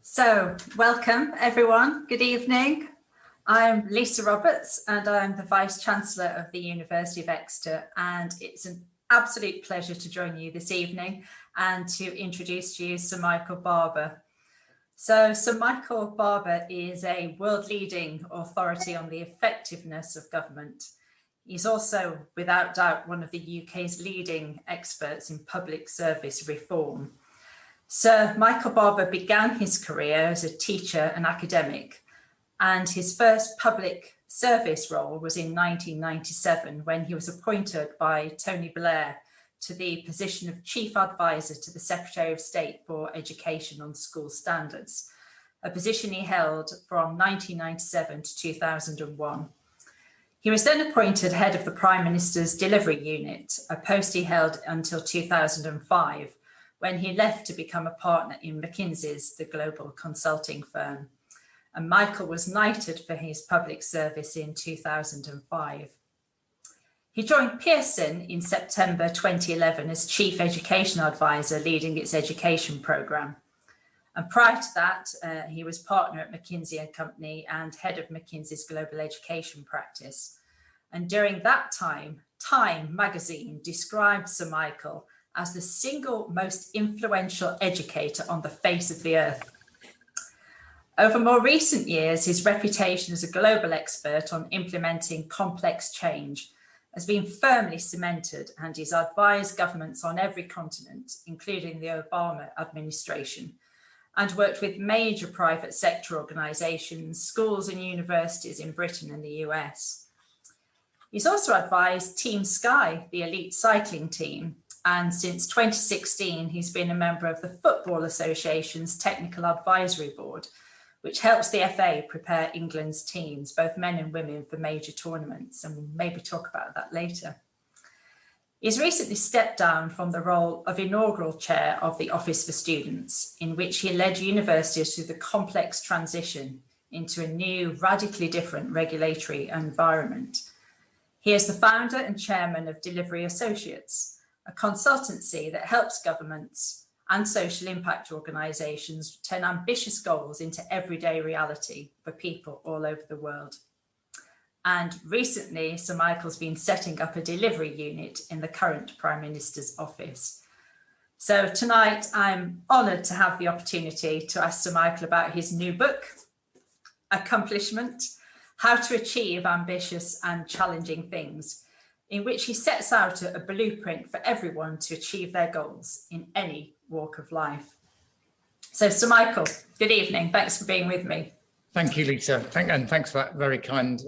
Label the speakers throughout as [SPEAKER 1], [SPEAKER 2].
[SPEAKER 1] So, welcome everyone. Good evening. I'm Lisa Roberts and I'm the Vice-Chancellor of the University of Exeter, and it's an absolute pleasure to join you this evening and to introduce to you Sir Michael Barber. So, Sir Michael Barber is a world-leading authority on the effectiveness of government. He's also, without doubt, one of the UK's leading experts in public service reform. Sir Michael Barber began his career as a teacher and academic, and his first public service role was in 1997 when he was appointed by Tony Blair to the position of Chief Advisor to the Secretary of State for Education on School Standards, a position he held from 1997 to 2001. He was then appointed head of the Prime Minister's Delivery Unit, a post he held until 2005, when he left to become a partner in McKinsey's, the global consulting firm. And Michael was knighted for his public service in 2005. He joined Pearson in September 2011 as Chief Education Advisor, leading its education programme. And prior to that, he was partner at McKinsey & Company and head of McKinsey's global education practice. And during that time, Time magazine described Sir Michael as the single most influential educator on the face of the earth. Over more recent years, his reputation as a global expert on implementing complex change has been firmly cemented, and he's advised governments on every continent, including the Obama administration, and worked with major private sector organisations, schools and universities in Britain and the US. He's also advised Team Sky, the elite cycling team, and since 2016, he's been a member of the Football Association's Technical Advisory Board, which helps the FA prepare England's teams, both men and women, for major tournaments, and we'll maybe talk about that later. He's recently stepped down from the role of inaugural chair of the Office for Students, in which he led universities through the complex transition into a new, radically different regulatory environment. He is the founder and chairman of Delivery Associates, a consultancy that helps governments and social impact organisations turn ambitious goals into everyday reality for people all over the world. And recently, Sir Michael's been setting up a delivery unit in the current Prime Minister's office. So tonight, I'm honoured to have the opportunity to ask Sir Michael about his new book, Accomplishment: How to Achieve Ambitious and Challenging Things, in which he sets out a blueprint for everyone to achieve their goals in any walk of life. So, Sir Michael, good evening. Thanks for being with me.
[SPEAKER 2] Thank you, Lisa. And thanks for that very kind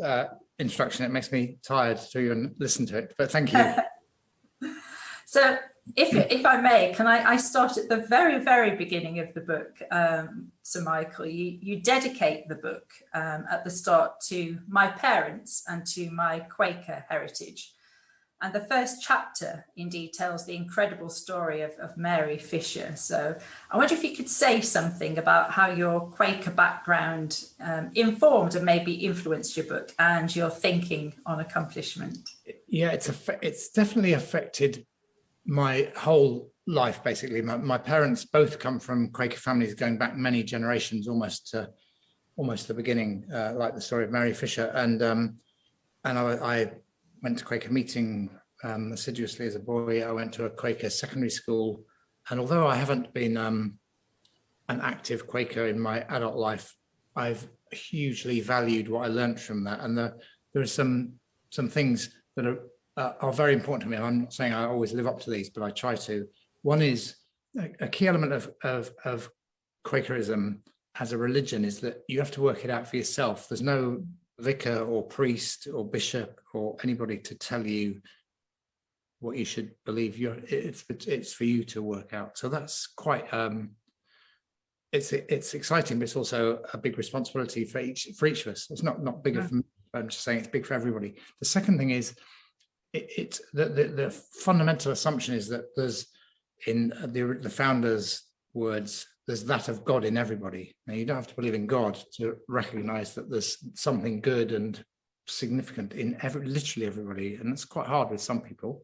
[SPEAKER 2] introduction. It makes me tired to even listen to it, but thank you.
[SPEAKER 1] So, if I may, can I start at the very, very beginning of the book, Sir Michael? You dedicate the book at the start to my parents and to my Quaker heritage. And the first chapter indeed tells the incredible story of Mary Fisher. So I wonder if you could say something about how your Quaker background informed and maybe influenced your book and your thinking on accomplishment.
[SPEAKER 2] Yeah, it's definitely affected my whole life, basically. My parents both come from Quaker families going back many generations, almost to the beginning, like the story of Mary Fisher. And I went to Quaker meeting assiduously as a boy. I went to a Quaker secondary school, and although I haven't been an active Quaker in my adult life, I've hugely valued what I learned from that. And there are some things that are very important to me. I'm not saying I always live up to these, but I try to. One is a key element of Quakerism as a religion is that you have to work it out for yourself. There's no vicar or priest or bishop or anybody to tell you what you should believe. It's for you to work out. So that's quite it's exciting, but it's also a big responsibility for each of us. It's not bigger for me, I'm just saying it's big for everybody. The second thing is the fundamental assumption is that there's, in the founders' words, there's that of God in everybody. Now, you don't have to believe in God to recognize that there's something good and significant in literally everybody, and it's quite hard with some people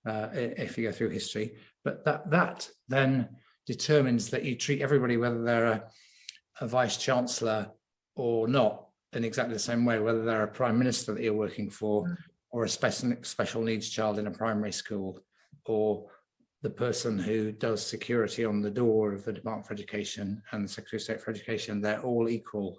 [SPEAKER 2] if you go through history. But that then determines that you treat everybody, whether they're a Vice-Chancellor or not in exactly the same way, whether they're a Prime Minister that you're working for, or a special needs child in a primary school, or the person who does security on the door of the Department for Education and the Secretary of State for Education. They're all equal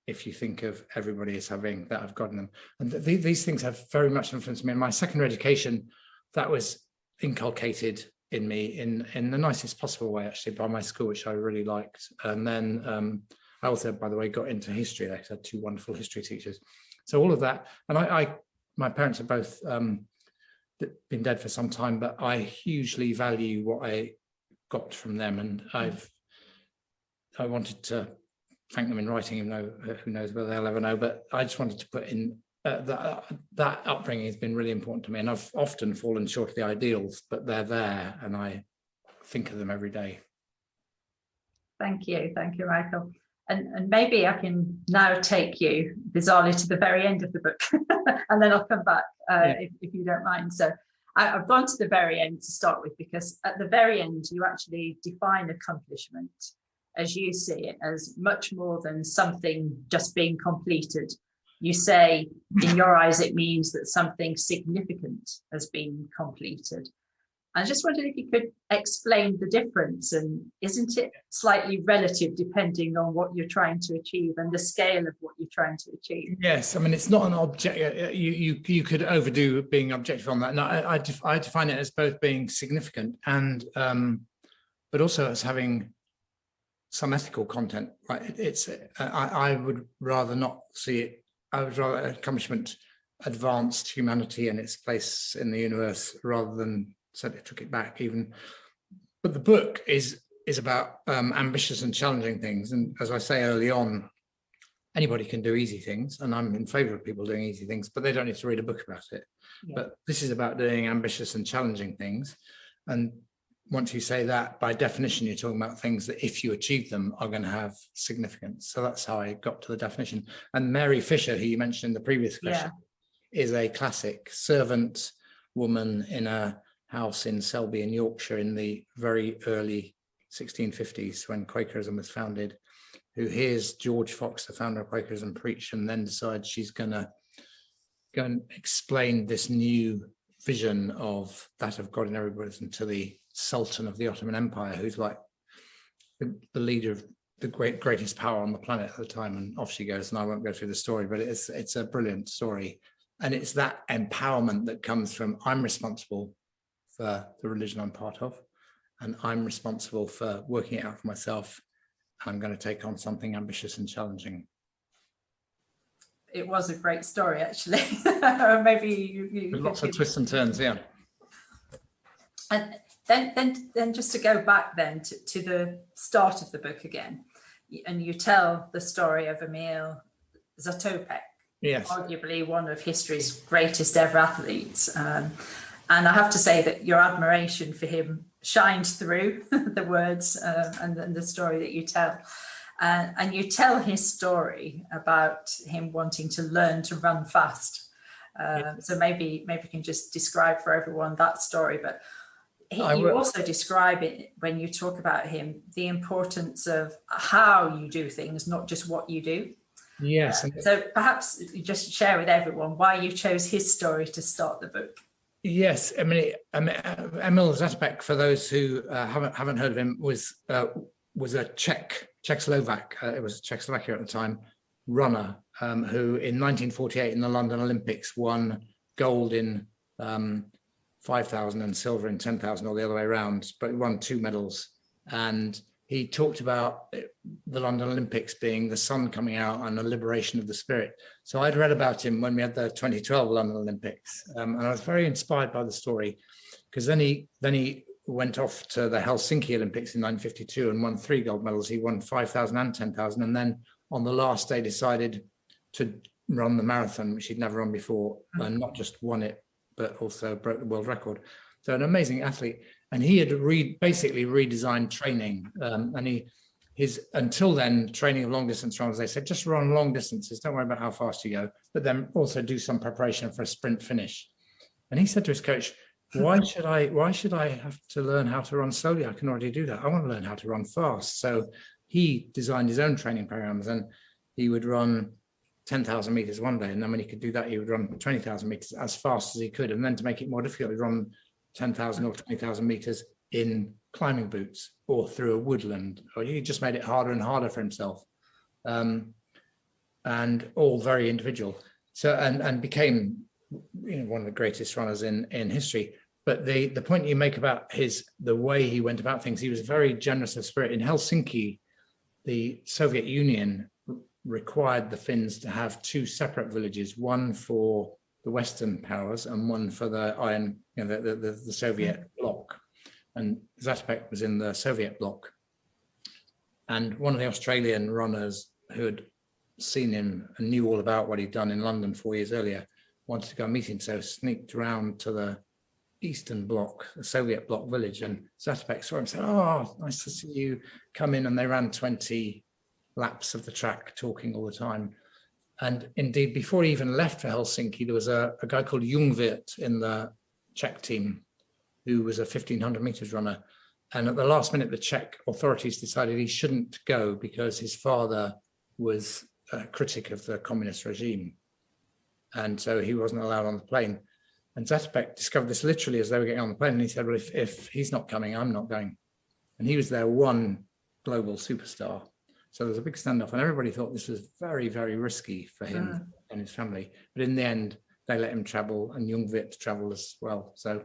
[SPEAKER 2] if you think of everybody as having that of God in them. And these things have very much influenced me. In my secondary education, that was inculcated in me in the nicest possible way, actually, by my school, which I really liked. And then I also, by the way, got into history. I had two wonderful history teachers. So all of that, and my parents are both been dead for some time, but I hugely value what I got from them, and I wanted to thank them in writing, even though who knows whether they'll ever know. But I just wanted to put in that upbringing has been really important to me, and I've often fallen short of the ideals, but they're there, and I think of them every day.
[SPEAKER 1] Thank you, Michael. And maybe I can now take you bizarrely to the very end of the book, and then I'll come back if you don't mind. So I've gone to the very end to start with, because at the very end, you actually define accomplishment, as you see it, as much more than something just being completed. You say, in your eyes, it means that something significant has been completed. I just wondered if you could explain the difference, and isn't it slightly relative depending on what you're trying to achieve and the scale of what you're trying to achieve?
[SPEAKER 2] Yes, I mean, it's not an object. You could overdo being objective on that. No, I define it as both being significant and, but also as having some ethical content. Right? I would rather not see it. I would rather accomplishment advanced humanity and its place in the universe, rather than certainly took it back even. But the book is about ambitious and challenging things. And as I say early on, anybody can do easy things, and I'm in favor of people doing easy things, but they don't need to read a book about it. Yeah. But this is about doing ambitious and challenging things. And once you say that, by definition, you're talking about things that if you achieve them are going to have significance. So that's how I got to the definition. And Mary Fisher, who you mentioned in the previous question, is a classic servant woman in a house in Selby in Yorkshire in the very early 1650s, when Quakerism was founded, who hears George Fox, the founder of Quakerism, preach, and then decides she's going to go and explain this new vision of that of God in everybody to the Sultan of the Ottoman Empire, who's like the leader of the greatest power on the planet at the time. And off she goes, and I won't go through the story, but it's a brilliant story. And it's that empowerment that comes from, I'm responsible for the religion I'm part of, and I'm responsible for working it out for myself. I'm going to take on something ambitious and challenging.
[SPEAKER 1] It was a great story, actually. Maybe you
[SPEAKER 2] lots of twists and turns, yeah.
[SPEAKER 1] And then just to go back then to the start of the book again, and you tell the story of Emil Zatopek,
[SPEAKER 2] yes,
[SPEAKER 1] arguably one of history's greatest ever athletes. And I have to say that your admiration for him shines through the words and the story that you tell. And you tell his story about him wanting to learn to run fast. So maybe you can just describe for everyone that story. But you also describe it, when you talk about him, the importance of how you do things, not just what you do.
[SPEAKER 2] Yes.
[SPEAKER 1] So perhaps you just share with everyone why you chose his story to start the book.
[SPEAKER 2] Yes, Emil Zatopek, for those who haven't heard of him, was a Czechoslovak. It was Czechoslovakia at the time, runner who in 1948 in the London Olympics won gold in 5,000 and silver in 10,000, or the other way around, but he won 2 medals. And he talked about the London Olympics being the sun coming out and the liberation of the spirit. So I'd read about him when we had the 2012 London Olympics, and I was very inspired by the story, because then he went off to the Helsinki Olympics in 1952 and won 3 gold medals. He won 5,000 and 10,000, and then on the last day decided to run the marathon, which he'd never run before, and not just won it, but also broke the world record. So an amazing athlete. And he had basically redesigned training. And his until then training of long distance runners, they said, just run long distances, don't worry about how fast you go, but then also do some preparation for a sprint finish. And he said to his coach, why should I have to learn how to run slowly? I can already do that. I want to learn how to run fast. So he designed his own training programs, and he would run 10,000 meters one day, and then when he could do that, he would run 20,000 meters as fast as he could, and then to make it more difficult, he'd run 10,000 or 20,000 meters in climbing boots or through a woodland, or he just made it harder and harder for himself, and all very individual. So and became, you know, one of the greatest runners in history. But the point you make about the way he went about things, he was very generous of spirit. In Helsinki, the Soviet Union required the Finns to have two separate villages, one for the Western powers and one for the Soviet bloc. And Zatopek was in the Soviet bloc. And one of the Australian runners who had seen him and knew all about what he'd done in London 4 years earlier wanted to go meet him, so sneaked around to the Eastern Bloc, the Soviet bloc village, and Zatopek saw him and said, "Oh, nice to see you, come in." And they ran 20 laps of the track, talking all the time. And indeed, before he even left for Helsinki, there was a guy called Jungwirth in the Czech team, who was a 1,500 meters runner. And at the last minute, the Czech authorities decided he shouldn't go because his father was a critic of the communist regime. And so he wasn't allowed on the plane. And Zatopek discovered this literally as they were getting on the plane. And he said, "Well, if he's not coming, I'm not going." And he was their one global superstar. So there was a big standoff, and everybody thought this was very, very risky for him and his family. But in the end, they let him travel, and Jungwirth travel as well. So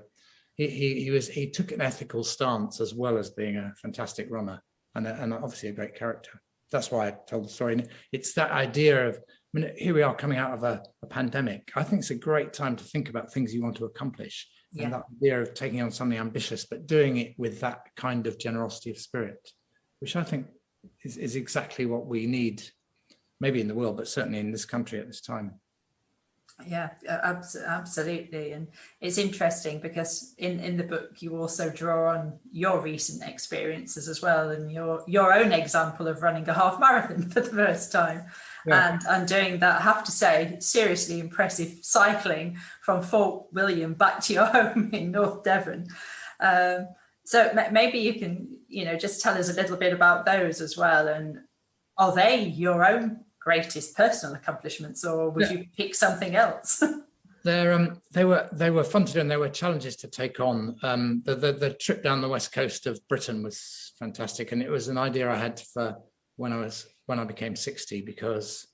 [SPEAKER 2] he took an ethical stance as well as being a fantastic runner and obviously a great character. That's why I told the story. And it's that idea of, I mean, here we are coming out of a pandemic. I think it's a great time to think about things you want to accomplish. Yeah. And that idea of taking on something ambitious, but doing it with that kind of generosity of spirit, which I think is exactly what we need, maybe in the world, but certainly in this country at this time.
[SPEAKER 1] Yeah, absolutely. And it's interesting because in the book, you also draw on your recent experiences as well, and your own example of running a half marathon for the first time. Yeah. And doing that, I have to say, seriously impressive cycling from Fort William back to your home in North Devon. So maybe you can, just tell us a little bit about those as well. And are they your own greatest personal accomplishments, or would you pick something else?
[SPEAKER 2] They were fun to do, and they were challenges to take on. The trip down the west coast of Britain was fantastic, and it was an idea I had for when I became 60, because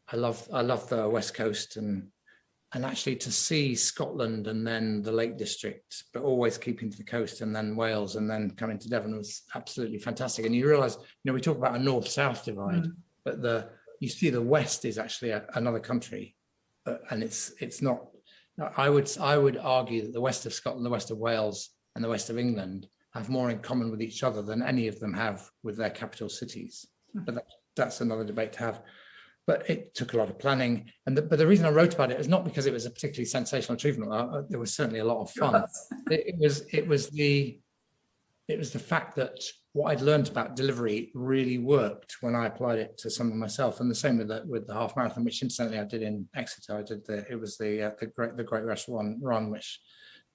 [SPEAKER 2] I love the west coast, and actually to see Scotland and then the Lake District, but always keeping to the coast, and then Wales, and then coming to Devon was absolutely fantastic. And you realise, we talk about a north-south divide, but you see the West is actually another country, and it's not. I would argue that the West of Scotland, the West of Wales, and the West of England have more in common with each other than any of them have with their capital cities. But that's another debate to have. But it took a lot of planning, but the reason I wrote about it is not because it was a particularly sensational achievement. There was certainly a lot of fun. It was the fact that what I'd learned about delivery really worked when I applied it to something myself, and the same with the half marathon, which incidentally I did in Exeter. I did the Great Rush Run, which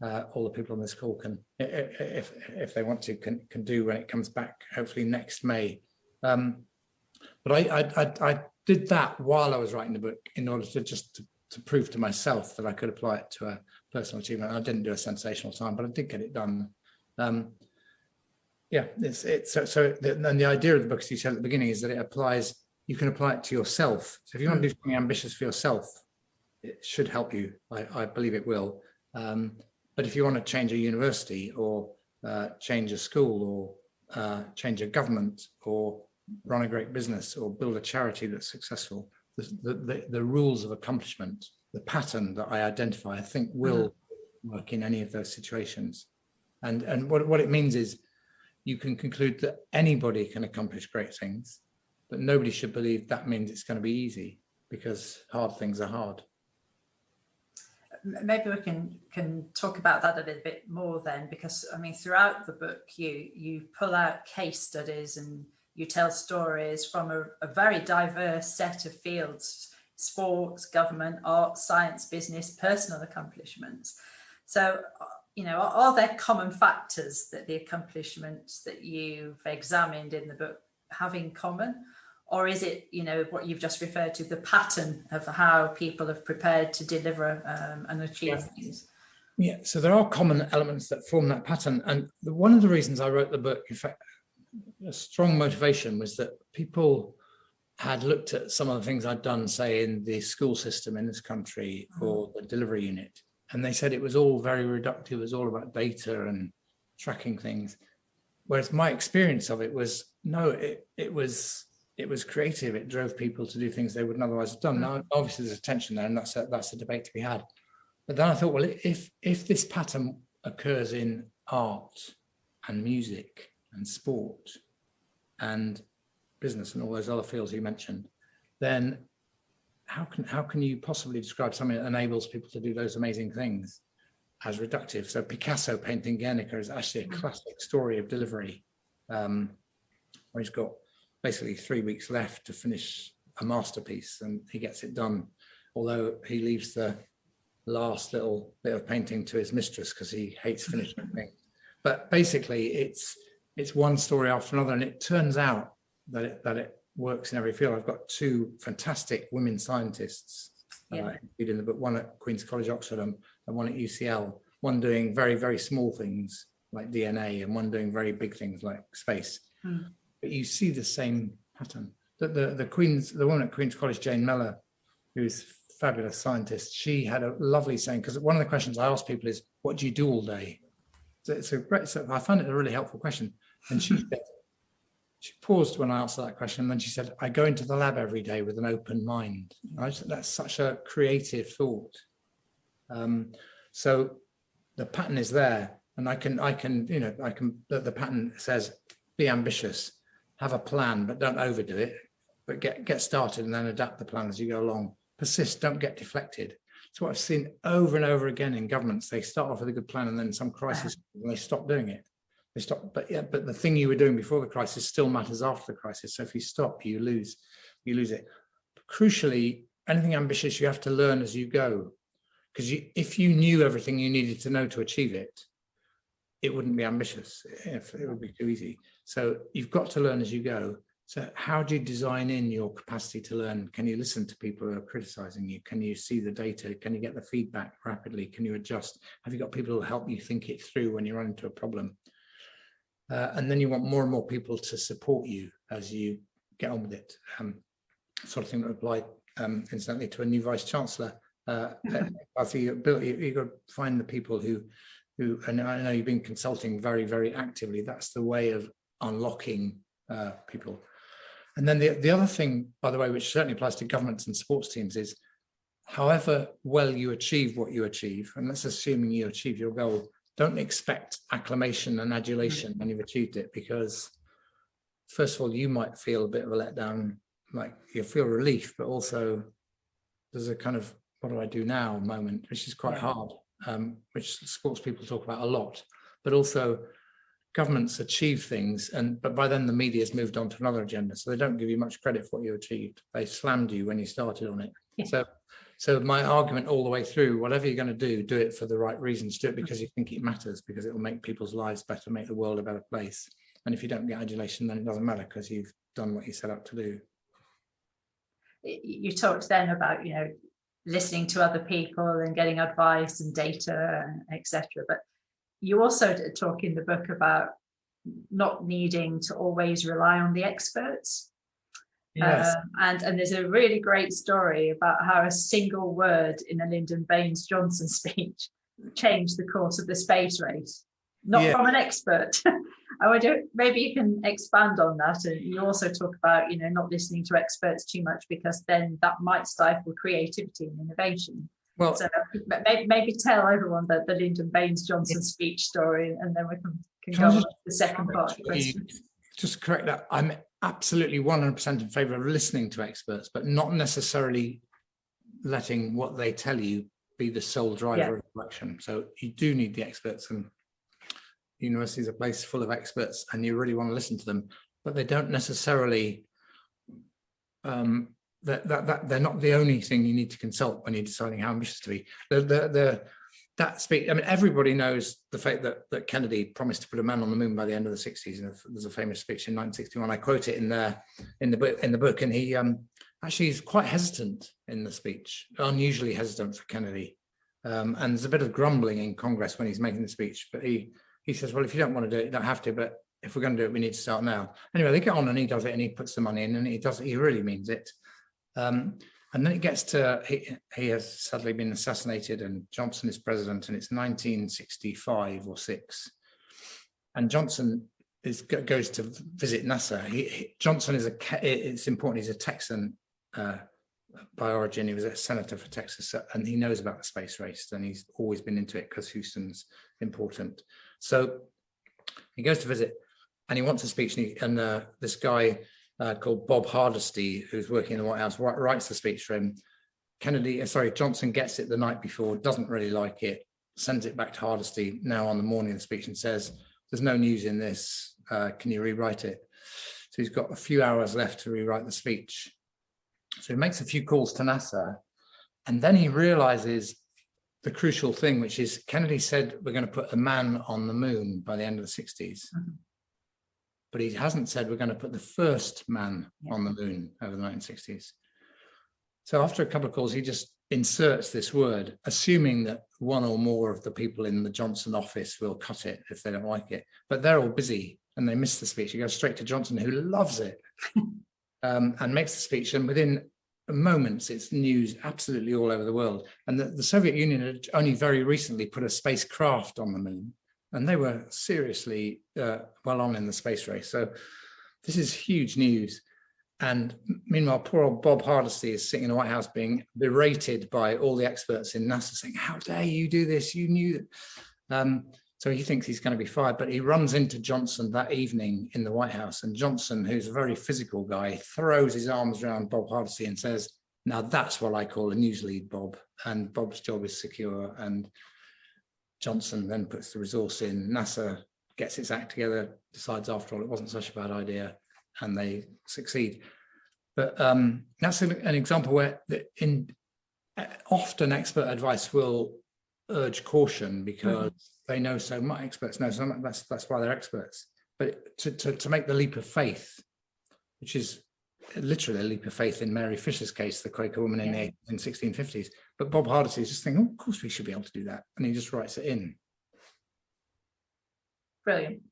[SPEAKER 2] all the people on this call can, if they want to, can do when it comes back, hopefully next May. But I did that while I was writing the book in order to prove to myself that I could apply it to a personal achievement. I didn't do a sensational time, but I did get it done. And the idea of the book, as you said at the beginning, is that you can apply it to yourself. So if you want to do something ambitious for yourself, it should help you. I believe it will. But if you want to change a university, or change a school, or change a government, or run a great business, or build a charity that's successful, the rules of accomplishment, the pattern that I identify, I think will work in any of those situations. And what it means is, you can conclude that anybody can accomplish great things, but nobody should believe that means it's going to be easy, because hard things are hard.
[SPEAKER 1] Maybe we can talk about that a little bit more then, because throughout the book you pull out case studies and you tell stories from a very diverse set of fields: sports, government, art, science, business, personal accomplishments. So, are there common factors that the accomplishments that you've examined in the book have in common? Or is it, what you've just referred to, the pattern of how people have prepared to deliver and achieve things?
[SPEAKER 2] Yeah, so there are common elements that form that pattern. And one of the reasons I wrote the book, in fact, a strong motivation, was that people had looked at some of the things I'd done, say, in the school system in this country or the delivery unit. And they said it was all very reductive. It was all about data and tracking things. Whereas my experience of it was, no, it was creative. It drove people to do things they wouldn't otherwise have done. Now, obviously, there's a tension there, and that's a debate to be had. But then I thought, well, if this pattern occurs in art and music and sport and business and all those other fields you mentioned, then how can you possibly describe something that enables people to do those amazing things as reductive? So Picasso painting Guernica is actually a classic story of delivery, where he's got basically 3 weeks left to finish a masterpiece, and he gets it done, although he leaves the last little bit of painting to his mistress because he hates finishing things. But basically it's one story after another, and it turns out that it works in every field. I've got 2 fantastic women scientists in the book, one at Queen's College, Oxford, and one at UCL, one doing very, very small things like DNA and one doing very big things like space. But you see the same pattern. The woman at Queen's College, Jane Mellor, who's a fabulous scientist, she had a lovely saying, because one of the questions I ask people is, what do you do all day? So I found it a really helpful question. And she said, she paused when I answered that question, and then she said, I go into the lab every day with an open mind. I said, that's such a creative thought. So the pattern is there, and the pattern says, be ambitious, have a plan, but don't overdo it, but get started and then adapt the plan as you go along. Persist, don't get deflected. It's what I've seen over and over again in governments. They start off with a good plan, and then some crisis, and they stop doing it. They stop, but the thing you were doing before the crisis still matters after the crisis. So if you stop, you lose it. But crucially, anything ambitious, you have to learn as you go, because if you knew everything you needed to know to achieve it, it wouldn't be ambitious. It would be too easy. So you've got to learn as you go. So how do you design in your capacity to learn? Can you listen to people who are criticizing you? Can you see the data? Can you get the feedback rapidly? Can you adjust? Have you got people who help you think it through when you run into a problem? And then you want more and more people to support you as you get on with it. Sort of thing that applied, incidentally, to a new Vice-Chancellor. I think you've got to find the people who, and I know you've been consulting very, very actively. That's the way of unlocking people. And then the other thing, by the way, which certainly applies to governments and sports teams, is however well you achieve what you achieve, and let's assuming you achieve your goal, don't expect acclamation and adulation when you've achieved it, because first of all, you might feel a bit of a letdown, like you'll feel relief, but also there's a kind of, what do I do now moment, which is quite hard, which sports people talk about a lot. But also governments achieve things, but by then the media has moved on to another agenda, so they don't give you much credit for what you achieved. They slammed you when you started on it. So my argument all the way through, whatever you're going to do it for the right reasons. Do it because you think it matters, because it will make people's lives better, make the world a better place. And if you don't get adulation, then it doesn't matter, because you've done what you set out to do.
[SPEAKER 1] You talked then about, listening to other people and getting advice and data and etc. But you also talk in the book about not needing to always rely on the experts.
[SPEAKER 2] Yes.
[SPEAKER 1] And there's a really great story about how a single word in a Lyndon Baines Johnson speech changed the course of the space race, not from an expert. I wonder, maybe you can expand on that. And you also talk about, not listening to experts too much, because then that might stifle creativity and innovation. Well, so maybe tell everyone the Lyndon Baines Johnson speech story, and then we can go on to the second part of the question.
[SPEAKER 2] Just correct that. I'm absolutely 100% in favor of listening to experts, but not necessarily letting what they tell you be the sole driver of action. So you do need the experts, and university is a place full of experts, and you really want to listen to them, but they don't necessarily, they're not the only thing you need to consult when you're deciding how ambitious to be. that speech, I mean, everybody knows the fact that Kennedy promised to put a man on the moon by the end of the 60s. And there's a famous speech in 1961. I quote it in the book, and he actually is quite hesitant in the speech, unusually hesitant for Kennedy. And there's a bit of grumbling in Congress when he's making the speech, but he says, well, if you don't want to do it, you don't have to, but if we're going to do it, we need to start now. Anyway, they get on and he does it, and he puts the money in, and he really means it. And then it gets to, he has sadly been assassinated, and Johnson is president, and it's 1965 or 6. And Johnson goes to visit NASA. Johnson is it's important, he's a Texan by origin. He was a senator for Texas, and he knows about the space race, and he's always been into it because Houston's important. So he goes to visit, and he wants a speech, and this guy called Bob Hardesty, who's working in the White House, writes the speech for him. Johnson gets it the night before, doesn't really like it, sends it back to Hardesty now on the morning of the speech and says, there's no news in this, can you rewrite it? So he's got a few hours left to rewrite the speech. So he makes a few calls to NASA, and then he realizes the crucial thing, which is Kennedy said we're going to put a man on the moon by the end of the 60s. Mm-hmm. But he hasn't said we're going to put the first man on the moon over the 1960s. So after a couple of calls, he just inserts this word, assuming that one or more of the people in the Johnson office will cut it if they don't like it. But they're all busy and they miss the speech. He goes straight to Johnson, who loves it, and makes the speech. And within moments, it's news absolutely all over the world. And the Soviet Union had only very recently put a spacecraft on the moon. And they were seriously well on in the space race. So this is huge news. And meanwhile, poor old Bob Hardesty is sitting in the White House being berated by all the experts in NASA saying, how dare you do this? You knew that. So he thinks he's going to be fired, but he runs into Johnson that evening in the White House. And Johnson, who's a very physical guy, throws his arms around Bob Hardesty and says, now that's what I call a news lead, Bob. And Bob's job is secure. And Johnson then puts the resource in. NASA gets its act together, decides after all it wasn't such a bad idea, and they succeed. But that's an example where often expert advice will urge caution because they know so much. Experts know so much. That's why they're experts. But to make the leap of faith, which is literally a leap of faith in Mary Fisher's case, the Quaker woman in the 1650s. But Bob Hardesty is just thinking, oh, of course we should be able to do that. And he just writes it in.
[SPEAKER 1] Brilliant.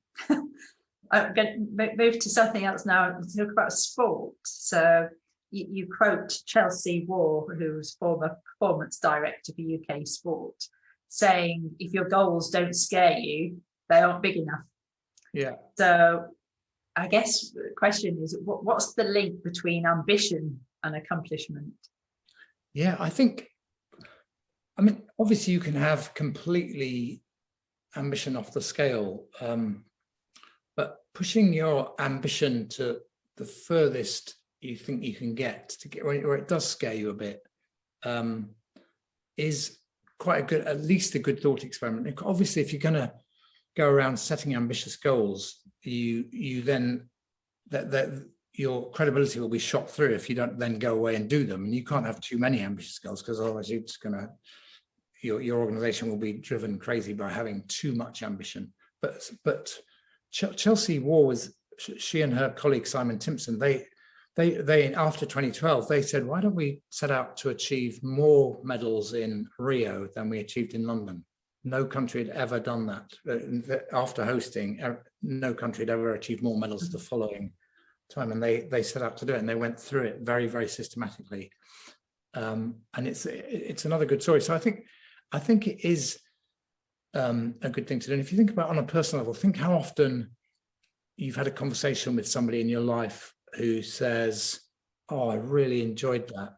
[SPEAKER 1] I'm going to move to something else now and talk about sport. So you quote Chelsea Waugh, who was former performance director for UK Sport, saying, if your goals don't scare you, they aren't big enough.
[SPEAKER 2] Yeah.
[SPEAKER 1] So I guess the question is, what's the link between ambition and accomplishment?
[SPEAKER 2] Yeah, I mean, obviously you can have completely ambition off the scale, but pushing your ambition to the furthest you think you can get where it does scare you a bit, is quite at least a good thought experiment. Obviously, if you're going to go around setting ambitious goals, you then that your credibility will be shot through if you don't then go away and do them. And you can't have too many ambitious goals because otherwise you're just going to your organization will be driven crazy by having too much ambition. But Chelsea Waugh she and her colleague Simon Timpson, they after 2012 they said, why don't we set out to achieve more medals in Rio than we achieved in London? No country had ever done that. After hosting, no country had ever achieved more medals the following time, and they set out to do it, and they went through it very, very systematically. And it's another good story. So I think it is a good thing to do. And if you think about it on a personal level, think how often you've had a conversation with somebody in your life who says, "Oh, I really enjoyed that,"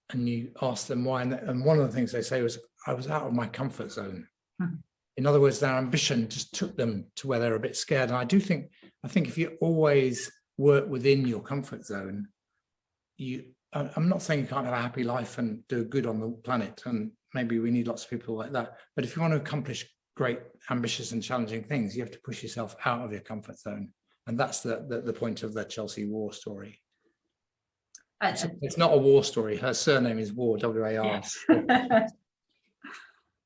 [SPEAKER 2] and you ask them why, and one of the things they say was, "I was out of my comfort zone." In other words, their ambition just took them to where they're a bit scared. And I think if you always work within your comfort zone, I'm not saying you can't have a happy life and do good on the planet, and maybe we need lots of people like that. But if you want to accomplish great, ambitious and challenging things, you have to push yourself out of your comfort zone. And that's the point of the Chelsea Waugh story. It's not a war story. Her surname is Waugh, W-A-R.
[SPEAKER 1] Yes.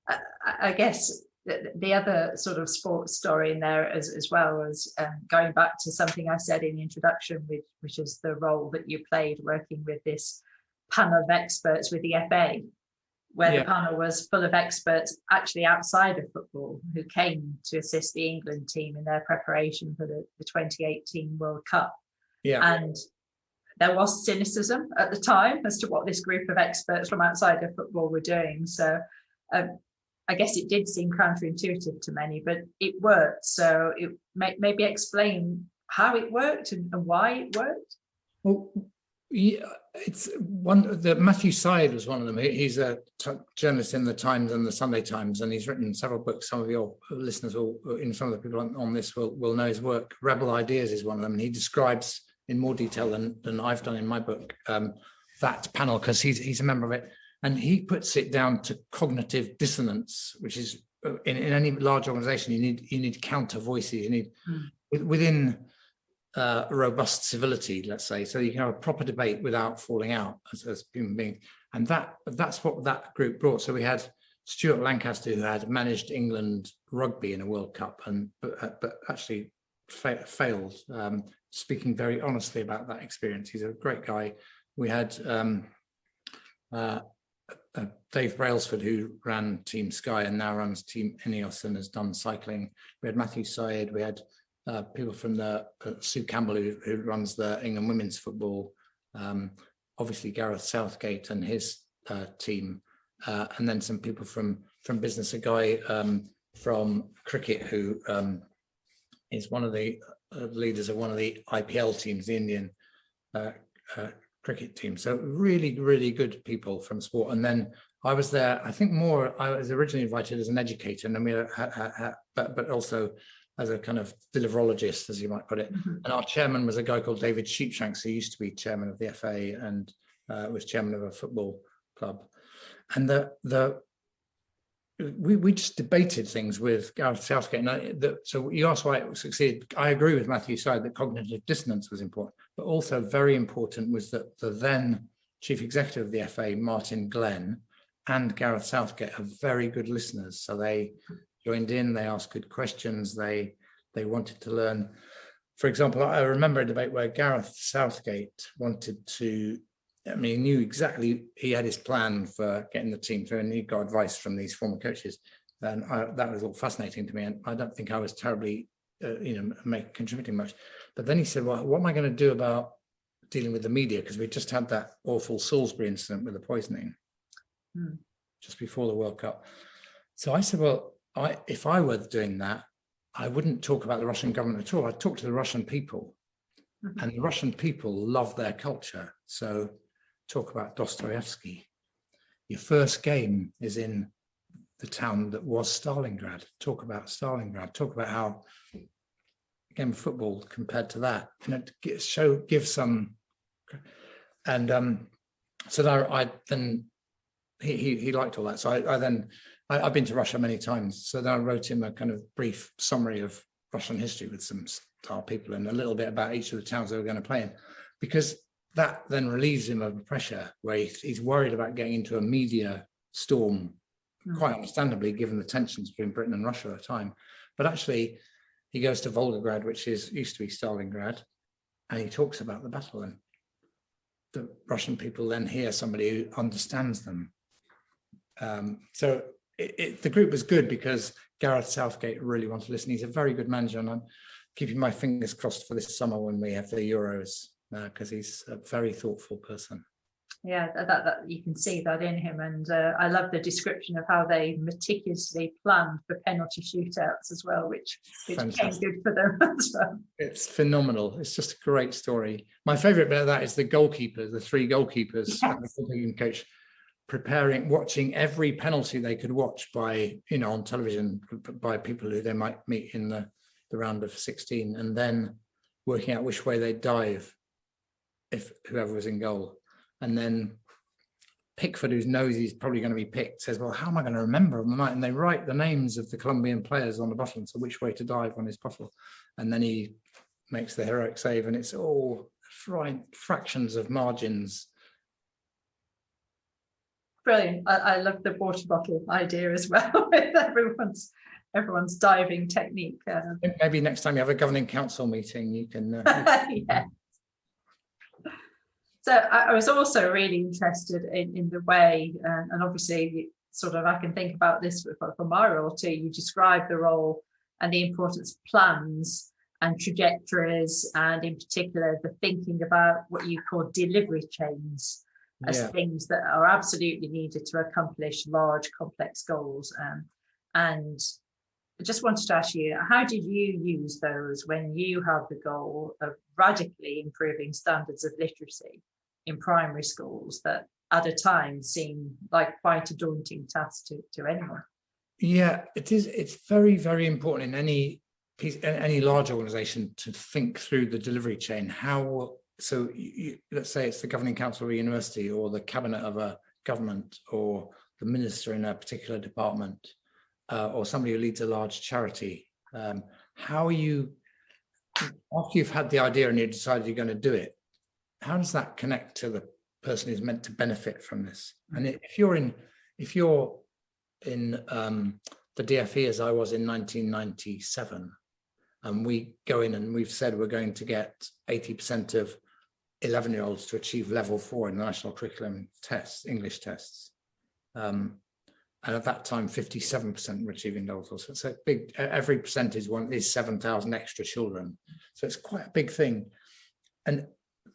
[SPEAKER 1] I guess the other sort of sports story in there as well was going back to something I said in the introduction, which is the role that you played working with this panel of experts with the FA, where the panel was full of experts actually outside of football who came to assist the England team in their preparation for the 2018 World Cup. And there was cynicism at the time as to what this group of experts from outside of football were doing. So I guess it did seem counterintuitive to many, but it worked. So it maybe explain how it worked and why it worked.
[SPEAKER 2] Well, yeah, it's one. Matthew Syed was one of them. He's a journalist in the Times and the Sunday Times, and he's written several books. Some of your listeners will, some of the people on this will know his work. Rebel Ideas is one of them, and he describes in more detail than I've done in my book that panel, because he's a member of it. And he puts it down to cognitive dissonance, which is in any large organization, you need counter voices. You need within robust civility, let's say, so you can have a proper debate without falling out as human beings. And that's what that group brought. So we had Stuart Lancaster, who had managed England rugby in a World Cup, but actually failed, speaking very honestly about that experience. He's a great guy. We had Dave Brailsford, who ran Team Sky and now runs Team Ineos and has done cycling. We had Matthew Syed. We had people from the Sue Campbell, who runs the England women's football. Obviously Gareth Southgate and his team, and then some people from business. A guy from cricket who is one of the leaders of one of the IPL teams, the Indian cricket team. So really, really good people from sport. And then I was there, I think I was originally invited as an educator, and then we but also as a kind of deliverologist, as you might put it. And our chairman was a guy called David Sheepshanks, who used to be chairman of the FA and was chairman of a football club. And we just debated things with Gareth Southgate. And so you asked why it succeeded. I agree with Matthew Syed that cognitive dissonance was important, but also very important was that the then chief executive of the FA, Martin Glenn, and Gareth Southgate are very good listeners. So they joined in, they asked good questions, they wanted to learn. For example, I remember a debate where Gareth Southgate wanted to, he knew exactly, he had his plan for getting the team through, and he got advice from these former coaches. And that was all fascinating to me. And I don't think I was terribly, contributing much. But then he said, well, what am I going to do about dealing with the media? Because we just had that awful Salisbury incident with the poisoning just before the World Cup. So I said, well, if I were doing that, I wouldn't talk about the Russian government at all. I'd talk to the Russian people. And the Russian people love their culture. So talk about Dostoevsky. Your first game is in the town that was Stalingrad. Talk about Stalingrad. Talk about how a game of football compared to that. Give some. And so I then he liked all that. So I've been to Russia many times. So then I wrote him a kind of brief summary of Russian history with some star people and a little bit about each of the towns they were going to play in, because that then relieves him of the pressure where he's worried about getting into a media storm, quite understandably, given the tensions between Britain and Russia at the time. But actually, he goes to Volgograd, which used to be Stalingrad, and he talks about the battle. And the Russian people then hear somebody who understands them. So the group was good because Gareth Southgate really wanted to listen. He's a very good manager, and I'm keeping my fingers crossed for this summer when we have the Euros, because he's a very thoughtful person.
[SPEAKER 1] Yeah, that you can see that in him, and I love the description of how they meticulously planned for penalty shootouts as well, which came good for them as well. It's
[SPEAKER 2] phenomenal. It's just a great story. My favourite bit of that is the goalkeepers, the three goalkeepers, and the goalkeeping coach watching every penalty they could watch by, on television by people who they might meet in the round of 16, and then working out which way they'd dive if whoever was in goal. And then Pickford, who knows he's probably going to be picked, says, well, how am I going to remember them? And they write the names of the Colombian players on the bottom, so which way to dive when it's possible. And then he makes the heroic save, and it's all fractions of margins
[SPEAKER 1] Brilliant. I love the water bottle idea as well, with everyone's diving technique.
[SPEAKER 2] Maybe next time you have a governing council meeting, you can.
[SPEAKER 1] Yeah. So I was also really interested in the way, and obviously sort of I can think about this for my role too. You describe the role and the importance of plans and trajectories, and in particular the thinking about what you call delivery chains as things that are absolutely needed to accomplish large complex goals. And I just wanted to ask you, how did you use those when you had the goal of radically improving standards of literacy in primary schools that at a time seemed like quite a daunting task to anyone?
[SPEAKER 2] Yeah, it is. It's very, very important in any large organization to think through the delivery chain. So let's say it's the governing council of a university, or the cabinet of a government, or the minister in a particular department, or somebody who leads a large charity. How are you, after you've had the idea and you decided you're going to do it, how does that connect to the person who's meant to benefit from this? And if you're in the DFE, as I was in 1997, and we go in and we've said we're going to get 80% of 11-year-olds to achieve level 4 in the national curriculum tests, English tests. And at that time, 57% were achieving level 4. So it's a big, every percentage one is 7,000 extra children. So it's quite a big thing. And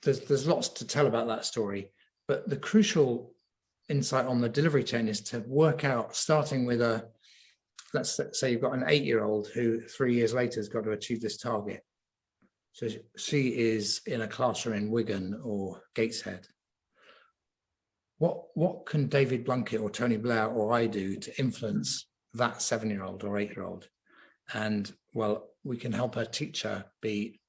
[SPEAKER 2] there's lots to tell about that story. But the crucial insight on the delivery chain is to work out, starting with let's say you've got an 8-year-old who 3 years later has got to achieve this target. So she is in a classroom in Wigan or Gateshead. What can David Blunkett or Tony Blair or I do to influence that 7-year-old or 8-year-old? And well, we can help her teacher be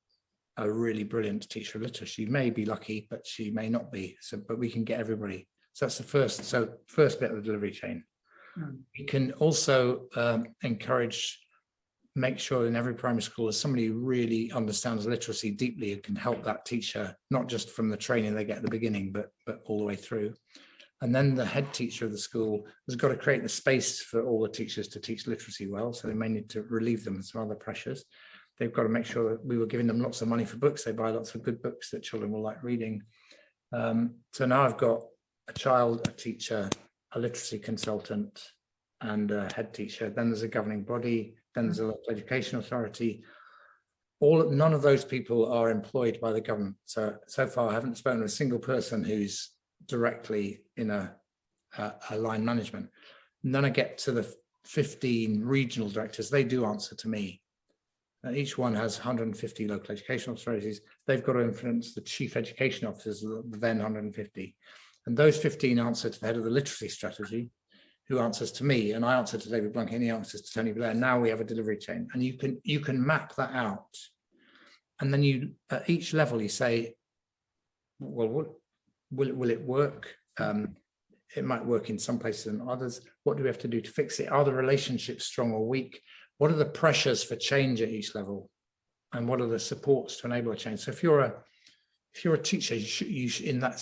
[SPEAKER 2] a really brilliant teacher of literacy. She may be lucky, but she may not be. But we can get everybody. So that's the first bit of the delivery chain. We can also make sure in every primary school there's somebody who really understands literacy deeply, who can help that teacher, not just from the training they get at the beginning, but all the way through. And then the head teacher of the school has got to create the space for all the teachers to teach literacy well. So they may need to relieve them of some other pressures. They've got to make sure that we were giving them lots of money for books. They buy lots of good books that children will like reading. So now I've got a child, a teacher, a literacy consultant, and a head teacher. Then there's a governing body. Then there's a local education authority. None of those people are employed by the government. So far, I haven't spoken to a single person who's directly in a line management. And then I get to the 15 regional directors. They do answer to me. Each one has 150 local education authorities. They've got to influence the chief education officers, then 150. And those 15 answer to the head of the literacy strategy, who answers to me, and I answer to David Blunkett, and he answers to Tony Blair. Now we have a delivery chain, and you can map that out. And then you, at each level, you say, well, will it work? It might work in some places and others. What do we have to do to fix it? Are the relationships strong or weak? What are the pressures for change at each level? And what are the supports to enable a change? So if you're a teacher,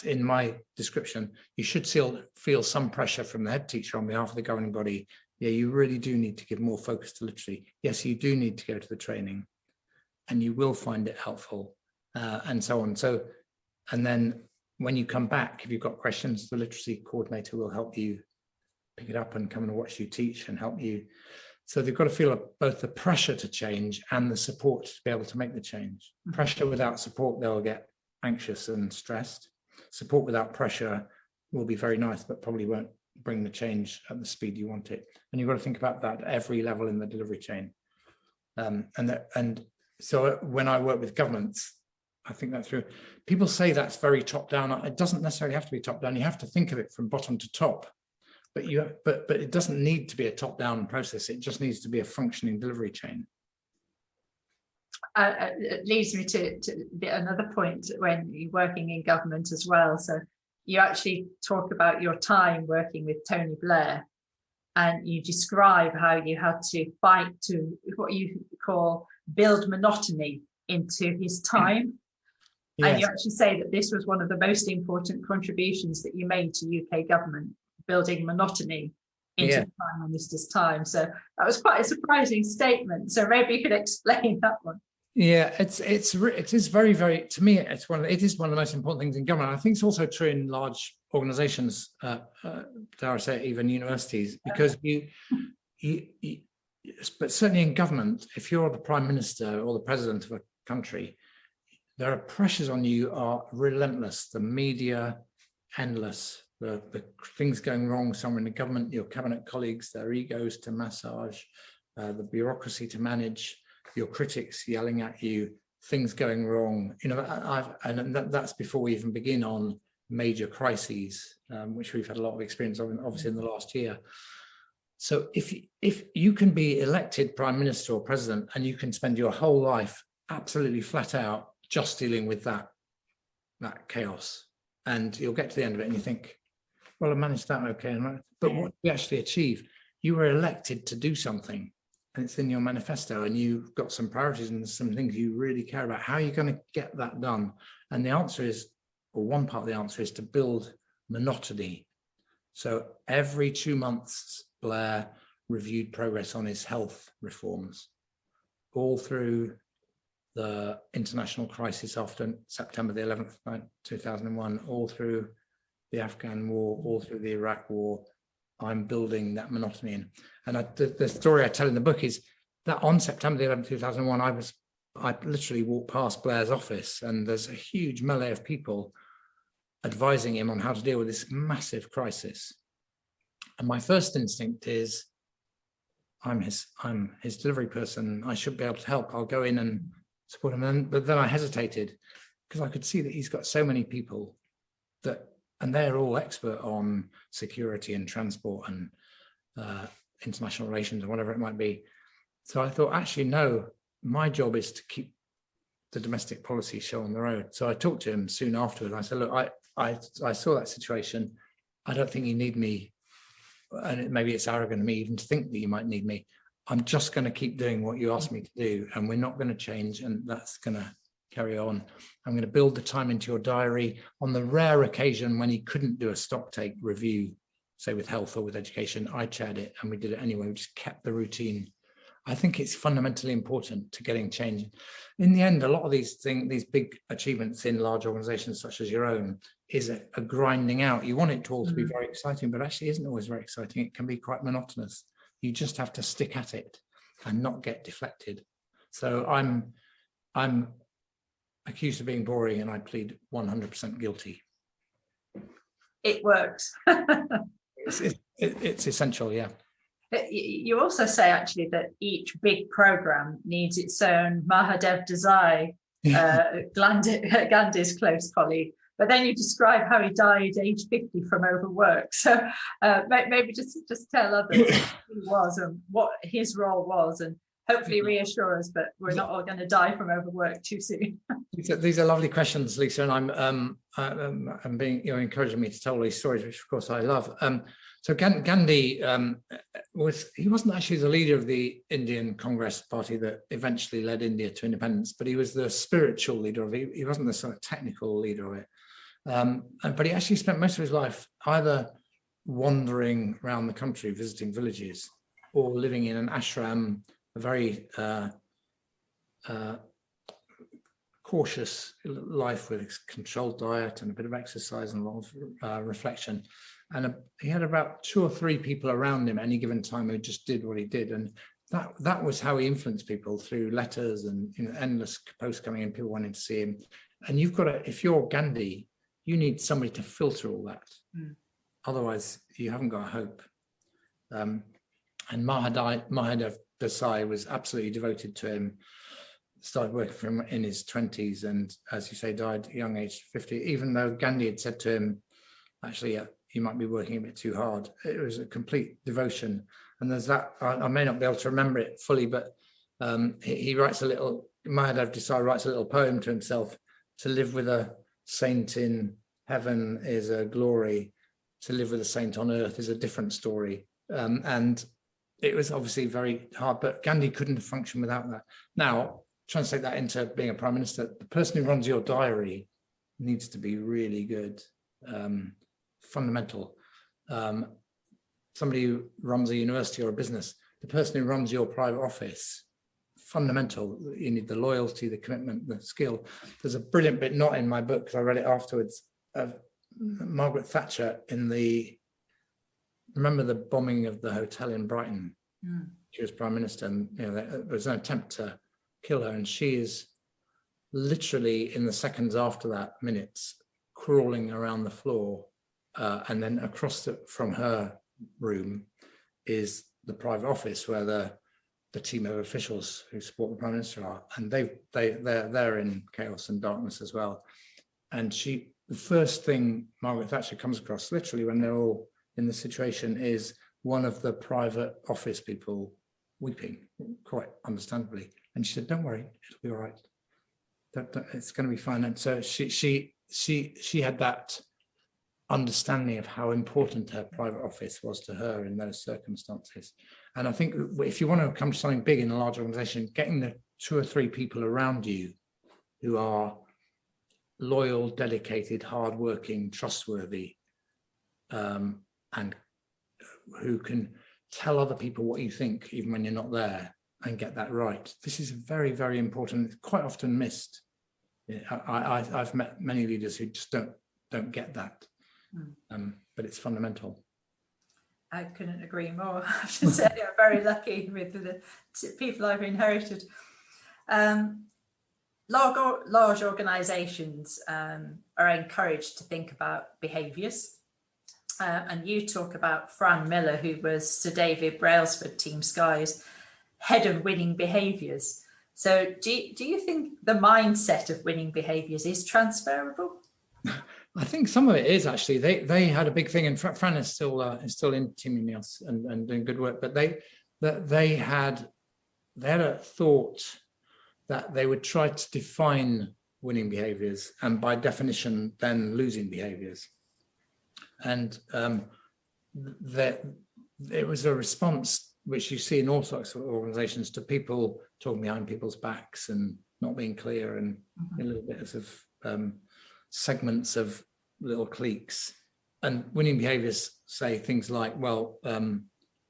[SPEAKER 2] in my description, you should feel some pressure from the head teacher on behalf of the governing body. Yeah, you really do need to give more focus to literacy. Yes, you do need to go to the training, and you will find it helpful, and so on. So, and then when you come back, if you've got questions, the literacy coordinator will help you pick it up and come and watch you teach and help you. So they've got to feel both the pressure to change and the support to be able to make the change. Pressure without support, they'll get anxious and stressed. Support without pressure will be very nice, but probably won't bring the change at the speed you want it. And you've got to think about that at every level in the delivery chain. And so when I work with governments, I think that through. People say that's very top down. It doesn't necessarily have to be top down. You have to think of it from bottom to top. But it doesn't need to be a top down process. It just needs to be a functioning delivery chain.
[SPEAKER 1] It leads me to another point when you're working in government as well. So you actually talk about your time working with Tony Blair, and you describe how you had to fight to what you call build monotony into his time. Yes. And you actually say that this was one of the most important contributions that you made to UK government, building monotony into
[SPEAKER 2] Yeah.
[SPEAKER 1] the Prime Minister's time. So that was quite a surprising statement. So maybe you could explain that one.
[SPEAKER 2] Yeah, it is very, very, to me, it is one of the most important things in government. I think it's also true in large organizations, dare I say, even universities, because but certainly in government, if you're the Prime Minister or the President of a country, there are pressures on you are relentless. The media, endless. The things going wrong somewhere in the government, your cabinet colleagues, their egos to massage, the bureaucracy to manage, your critics yelling at you, things going wrong. You know, that's before we even begin on major crises, which we've had a lot of experience of, obviously, in the last year. So if you can be elected Prime Minister or President and you can spend your whole life absolutely flat out just dealing with that chaos, and you'll get to the end of it and you think, well, I managed that okay. But what did you actually achieve? You were elected to do something, and it's in your manifesto, and you've got some priorities and some things you really care about. How are you going to get that done? And the answer is, or one part of the answer is, to build monotony. So every 2 months, Blair reviewed progress on his health reforms, all through the international crisis after September the 11th, 2001, all through the Afghan war, all through the Iraq war. I'm building that monotony in. And the story I tell in the book is that on September the 11th, 2001, I literally walked past Blair's office, and there's a huge melee of people advising him on how to deal with this massive crisis. And my first instinct is, I'm his delivery person. I should be able to help. I'll go in and support him. But then I hesitated, because I could see that he's got so many people and they're all expert on security and transport and international relations or whatever it might be. So I thought, actually, no, my job is to keep the domestic policy show on the road. So I talked to him soon afterwards. I said, look, I saw that situation. I don't think you need me. And maybe it's arrogant of me even to think that you might need me. I'm just going to keep doing what you asked me to do, and we're not going to change, and that's going to carry on. I'm going to build the time into your diary. On the rare occasion when he couldn't do a stock take review, say with health or with education, I chaired it, and we did it anyway. We just kept the routine. I think it's fundamentally important to getting change. In the end, a lot of these big achievements in large organizations such as your own is a grinding out. You want it all to be very exciting, but actually isn't always very exciting. It can be quite monotonous. You just have to stick at it and not get deflected. So I'm accused of being boring, and I plead 100% guilty.
[SPEAKER 1] It works.
[SPEAKER 2] It's essential, yeah.
[SPEAKER 1] You also say, actually, that each big program needs its own Mahadev Desai, Gandhi's close colleague. But then you describe how he died age 50 from overwork. So maybe just tell others who he was and what his role was, and hopefully reassure us that we're not all going to die from overwork too soon.
[SPEAKER 2] These are lovely questions, Lisa, and I'm being, encouraging me to tell all these stories, which of course I love. So Gandhi he wasn't actually the leader of the Indian Congress Party that eventually led India to independence, but he was the spiritual leader of it. He wasn't the sort of technical leader of it. But he actually spent most of his life either wandering around the country, visiting villages, or living in an ashram, a very cautious life with a controlled diet and a bit of exercise and a lot of reflection. And he had about 2 or 3 people around him at any given time who just did what he did. And that was how he influenced people, through letters and endless posts coming in, people wanting to see him. And you've got to, if you're Gandhi, you need somebody to filter all that. Otherwise, you haven't got hope. And Mahadev Desai was absolutely devoted to him. Started working for him in his 20s, and as you say, died at a young age, 50. Even though Gandhi had said to him, actually, you might be working a bit too hard. It was a complete devotion. And there's that, I may not be able to remember it fully, but he writes Mahadev Desai writes a little poem to himself: to live with a saint in heaven is a glory, to live with a saint on earth is a different story. And it was obviously very hard, but Gandhi couldn't function without that. Now, translate that into being a prime minister. The person who runs your diary needs to be really good, fundamental. somebody who runs a university or a business, the person who runs your private office, fundamental. You need the loyalty, the commitment, the skill. There's a brilliant bit, not in my book because I read it afterwards, of Margaret Thatcher remember the bombing of the hotel in Brighton? She was Prime Minister, and there was an attempt to kill her, and she is literally in the seconds after that, minutes, crawling around the floor, and then across from her room is the private office where the team of officials who support the Prime Minister are, and they're in chaos and darkness as well. And the first thing Margaret Thatcher comes across, literally when they're all in the situation, is one of the private office people weeping, quite understandably. And she said, "Don't worry, it'll be all right. It's going to be fine." And so she had that understanding of how important her private office was to her in those circumstances. And I think if you want to come to something big in a large organization, getting the 2 or 3 people around you who are loyal, dedicated, hardworking, trustworthy, and who can tell other people what you think, even when you're not there, and get that right. This is very, very important. Quite often missed. I've met many leaders who just don't get that, but it's fundamental.
[SPEAKER 1] I couldn't agree more. I have to say, I'm very lucky with the people I've inherited. Large organisations are encouraged to think about behaviours. And you talk about Fran Miller, who was Sir David Brailsford, Team Sky's head of winning behaviours. So do you think the mindset of winning behaviours is transferable?
[SPEAKER 2] I think some of it is, actually. They had a big thing, and Fran is still in Team Ineos and doing good work, but they had a thought that they would try to define winning behaviours, and by definition then losing behaviours. And it was a response which you see in all sorts of organisations to people talking behind people's backs and not being clear, and a little bit of segments of little cliques. And winning behaviours say things like, well,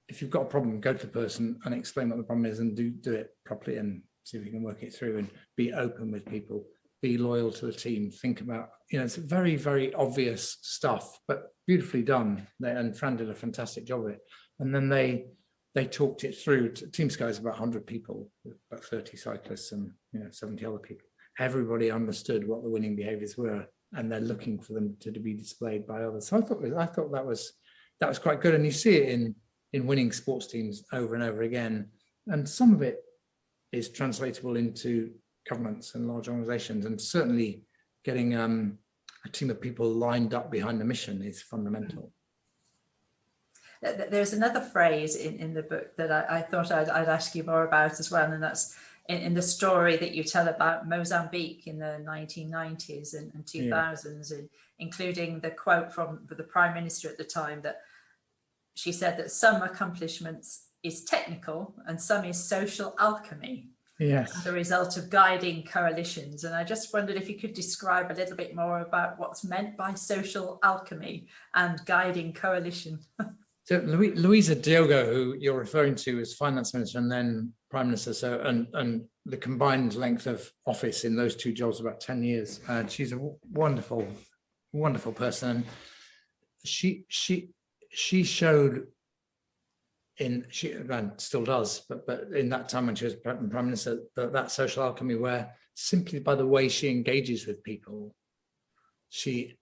[SPEAKER 2] if you've got a problem, go to the person and explain what the problem is, and do it properly and see if you can work it through, and be open with people, be loyal to the team, think about, it's very, very obvious stuff, but beautifully done. And Fran did a fantastic job of it. And then they talked it through. Team Sky is about 100 people, about 30 cyclists and 70 other people. Everybody understood what the winning behaviours were, and they're looking for them to be displayed by others. So I thought that was quite good. And you see it in winning sports teams over and over again. And some of it is translatable into governments and large organizations, and certainly getting a team of people lined up behind the mission is fundamental.
[SPEAKER 1] There's another phrase in the book that I thought I'd ask you more about as well, and that's in the story that you tell about Mozambique in the 1990s and 2000s, and including the quote from the Prime Minister at the time, that she said that some accomplishments is technical and some is social alchemy.
[SPEAKER 2] Yes.
[SPEAKER 1] The result of guiding coalitions. And I just wondered if you could describe a little bit more about what's meant by social alchemy and guiding coalition.
[SPEAKER 2] So Luisa Diogo, who you're referring to as Finance Minister and then Prime Minister, so and the combined length of office in those two jobs about 10 years. She's a wonderful, wonderful person. And she showed and still does, but in that time when she was Prime Minister, that social alchemy, where simply by the way she engages with people, she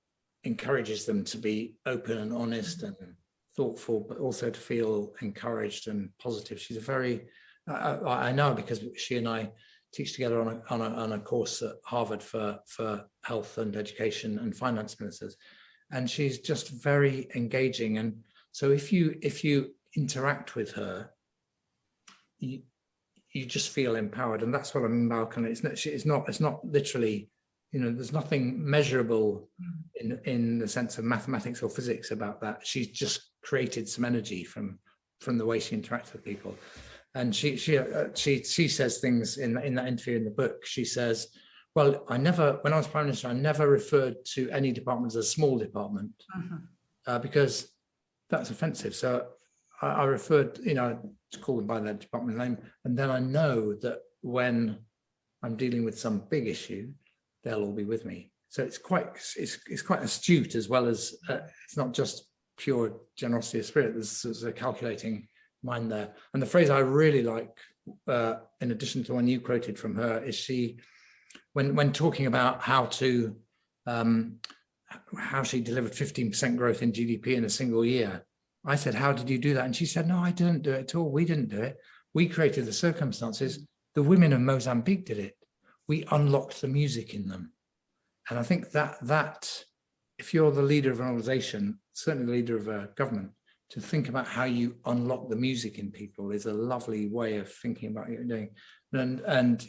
[SPEAKER 2] encourages them to be open and honest and thoughtful, but also to feel encouraged and positive. She's a very, I know because she and I teach together on a course at Harvard for health and education and finance ministers, and she's just very engaging. And so if you interact with her, you just feel empowered, and that's what I mean by alchemy. It's not literally, there's nothing measurable in the sense of mathematics or physics about that. She's just created some energy from the way she interacts with people. And she says things in that interview in the book. She says, well, when I was Prime Minister, I never referred to any department as a small department, because that's offensive. So I referred, to call them by their department name, and then I know that when I'm dealing with some big issue, they'll all be with me. So it's quite astute, as well as it's not just pure generosity of spirit. There's a calculating mind there. And the phrase I really like, in addition to one you quoted from her, is she, when talking about how she delivered 15% growth in GDP in a single year. I said, how did you do that? And she said, no, I didn't do it at all. We didn't do it. We created the circumstances. The women of Mozambique did it. We unlocked the music in them. And I think that if you're the leader of an organization, certainly the leader of a government, to think about how you unlock the music in people is a lovely way of thinking about what you're doing. And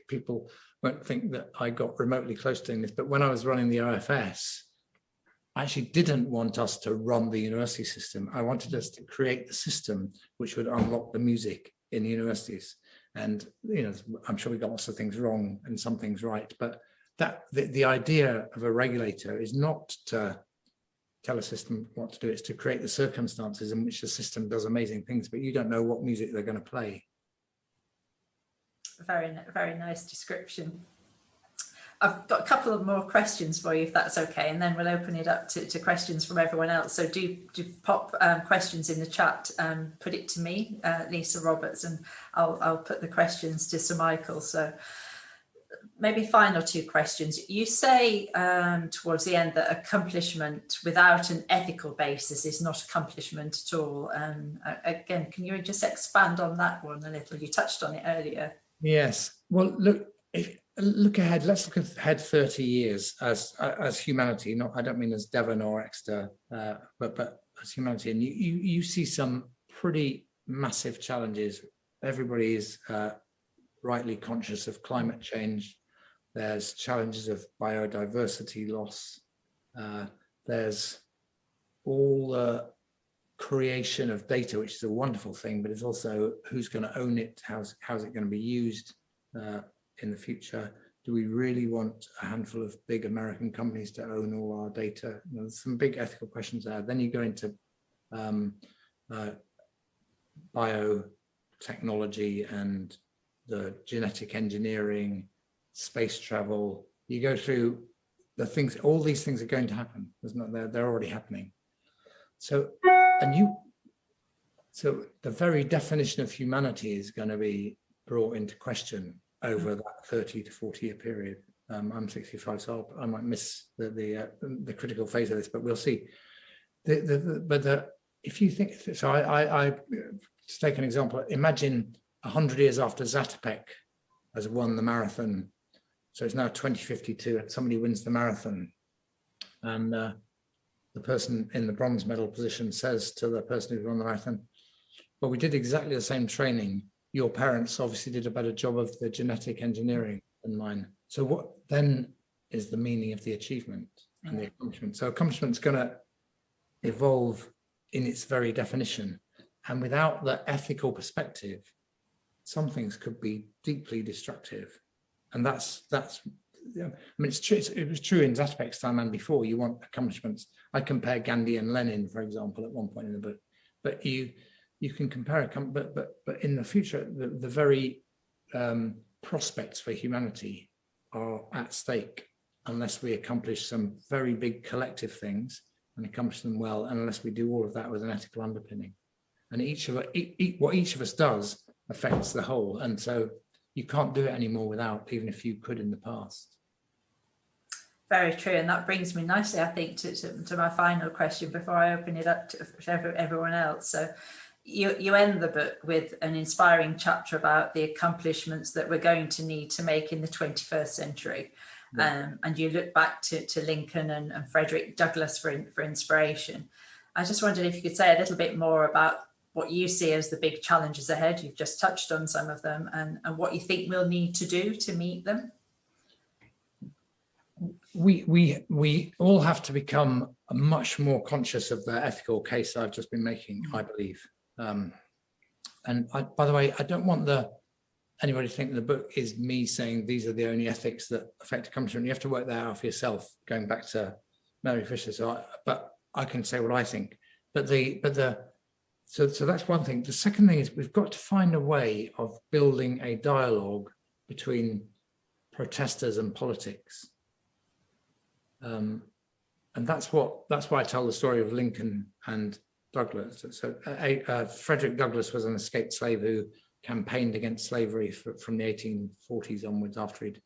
[SPEAKER 2] people won't think that I got remotely close to doing this, but when I was running the OFS, I actually didn't want us to run the university system. I wanted us to create the system which would unlock the music in universities. And I'm sure we got lots of things wrong and some things right, but the idea of a regulator is not to tell a system what to do, it's to create the circumstances in which the system does amazing things, but you don't know what music they're going to play.
[SPEAKER 1] Very, very nice description. I've got a couple of more questions for you, if that's okay, and then we'll open it up to questions from everyone else. So do pop questions in the chat, put it to me, Lisa Roberts, and I'll put the questions to Sir Michael. So maybe final two questions. You say towards the end that accomplishment without an ethical basis is not accomplishment at all. Again, can you just expand on that one a little? You touched on it earlier.
[SPEAKER 2] Yes. Well, look ahead. Let's look ahead 30 years as humanity. I don't mean as Devon or Exeter, but as humanity. And you see some pretty massive challenges. Everybody is rightly conscious of climate change. There's challenges of biodiversity loss. There's all the creation of data, which is a wonderful thing, but it's also who's going to own it, how's it going to be used in the future. Do we really want a handful of big American companies to own all our data? There's some big ethical questions there. Then you go into biotechnology and the genetic engineering, space travel. You go through the things, all these things are going to happen. They're already happening. So the very definition of humanity is going to be brought into question over that 30 to 40 year period. I'm 65, so I might miss the critical phase of this, but we'll see. If you think, so I to take an example, imagine 100 years after Zatopek has won the marathon. So it's now 2052 and somebody wins the marathon. And the person in the bronze medal position says to the person who's won the marathon, well, we did exactly the same training. Your parents obviously did a better job of the genetic engineering than mine. So what then is the meaning of the achievement and the accomplishment? So accomplishment's going to evolve in its very definition. And without the ethical perspective, some things could be deeply destructive. And that's it's true. It was true in Zatopek's time and before. You want accomplishments. I compare Gandhi and Lenin, for example, at one point in the book. But you can compare, but in the future, the very prospects for humanity are at stake unless we accomplish some very big collective things and accomplish them well, and unless we do all of that with an ethical underpinning. And what each of us does affects the whole, and so you can't do it anymore without, even if you could in the past.
[SPEAKER 1] Very true, and that brings me nicely, I think, to my final question before I open it up to everyone else. So you end the book with an inspiring chapter about the accomplishments that we're going to need to make in the 21st century. Yeah. And you look back to Lincoln and Frederick Douglass for inspiration. I just wondered if you could say a little bit more about what you see as the big challenges ahead. You've just touched on some of them, and what you think we'll need to do to meet them.
[SPEAKER 2] We all have to become much more conscious of the ethical case I've just been making, I believe. And by the way, I don't want anybody to think the book is me saying these are the only ethics that affect accomplishment. You have to work that out for yourself, going back to Mary Fisher. But I can say what I think. But So that's one thing. The second thing is we've got to find a way of building a dialogue between protesters and politics. And that's why I tell the story of Lincoln and Douglas. So Frederick Douglass was an escaped slave who campaigned against slavery from the 1840s onwards, after he'd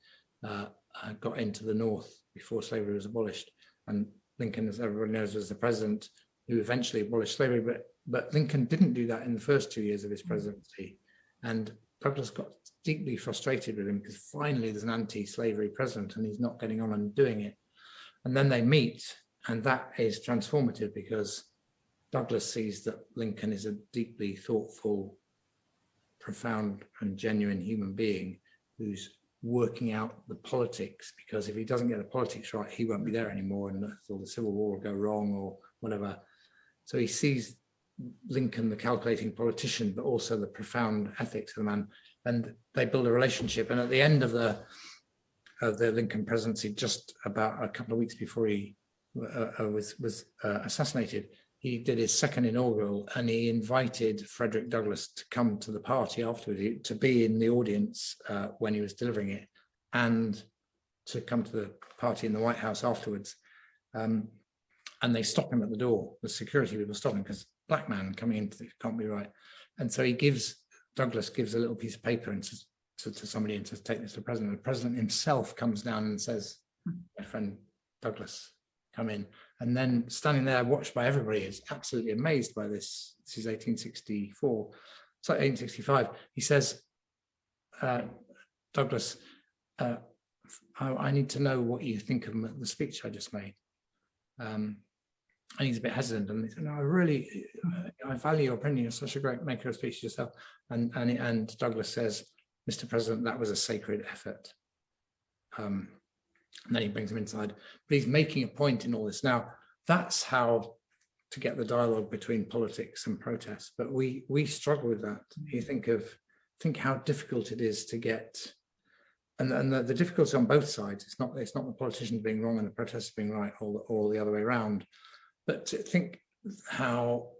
[SPEAKER 2] got into the North before slavery was abolished. And Lincoln, as everybody knows, was the president who eventually abolished slavery. But Lincoln didn't do that in the first 2 years of his presidency. And Douglas got deeply frustrated with him because finally there's an anti-slavery president and he's not getting on and doing it. And then they meet, and that is transformative because Douglas sees that Lincoln is a deeply thoughtful, profound and genuine human being who's working out the politics, because if he doesn't get the politics right, he won't be there anymore and the Civil War will go wrong or whatever. So he sees Lincoln, the calculating politician, but also the profound ethics of the man, and they build a relationship. And at the end of the Lincoln presidency, just about a couple of weeks before he was assassinated, he did his second inaugural, and he invited Frederick Douglass to come to the party afterwards, to be in the audience when he was delivering it, and to come to the party in the White House afterwards. And they stop him at the door. The security people stop him because black man coming in can't be right. And so Douglas gives a little piece of paper and says to somebody and says, take this to the president. The president himself comes down and says, my friend Douglas, come in. And then standing there, watched by everybody, is absolutely amazed by this. This is 1864, so 1865. He says, Douglas, I need to know what you think of the speech I just made. And he's a bit hesitant, and he said, no, I value your opinion. You're such a great maker of speeches yourself. And Douglas says, Mr. President, that was a sacred effort. And then he brings him inside. But he's making a point in all this. Now, that's how to get the dialogue between politics and protests. But we struggle with that. You think how difficult it is to get, and the difficulty on both sides. It's not the politicians being wrong and the protesters being right, or the other way around. But to think how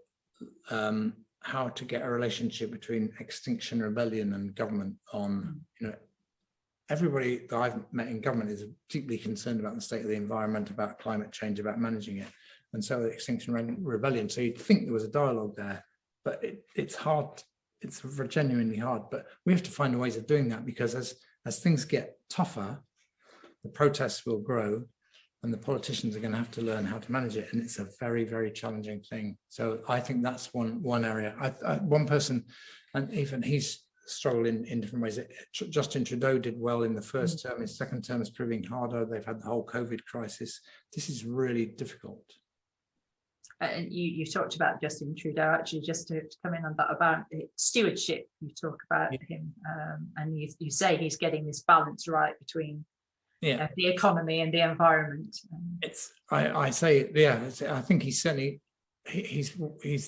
[SPEAKER 2] to get a relationship between Extinction Rebellion and government on, everybody that I've met in government is deeply concerned about the state of the environment, about climate change, about managing it. And so Extinction Rebellion, so you'd think there was a dialogue there, but it's hard, it's genuinely hard. But we have to find ways of doing that, because as things get tougher, the protests will grow, and the politicians are going to have to learn how to manage it. And it's a very, very challenging thing. So I think that's one area. One person, and even he's struggled in different ways. Justin Trudeau did well in the first term. His second term is proving harder. They've had the whole COVID crisis. This is really difficult.
[SPEAKER 1] And you talked about Justin Trudeau, actually, just to come in on that about stewardship. You talk about him, and you say he's getting this balance right between the economy and the environment.
[SPEAKER 2] I think he's certainly he's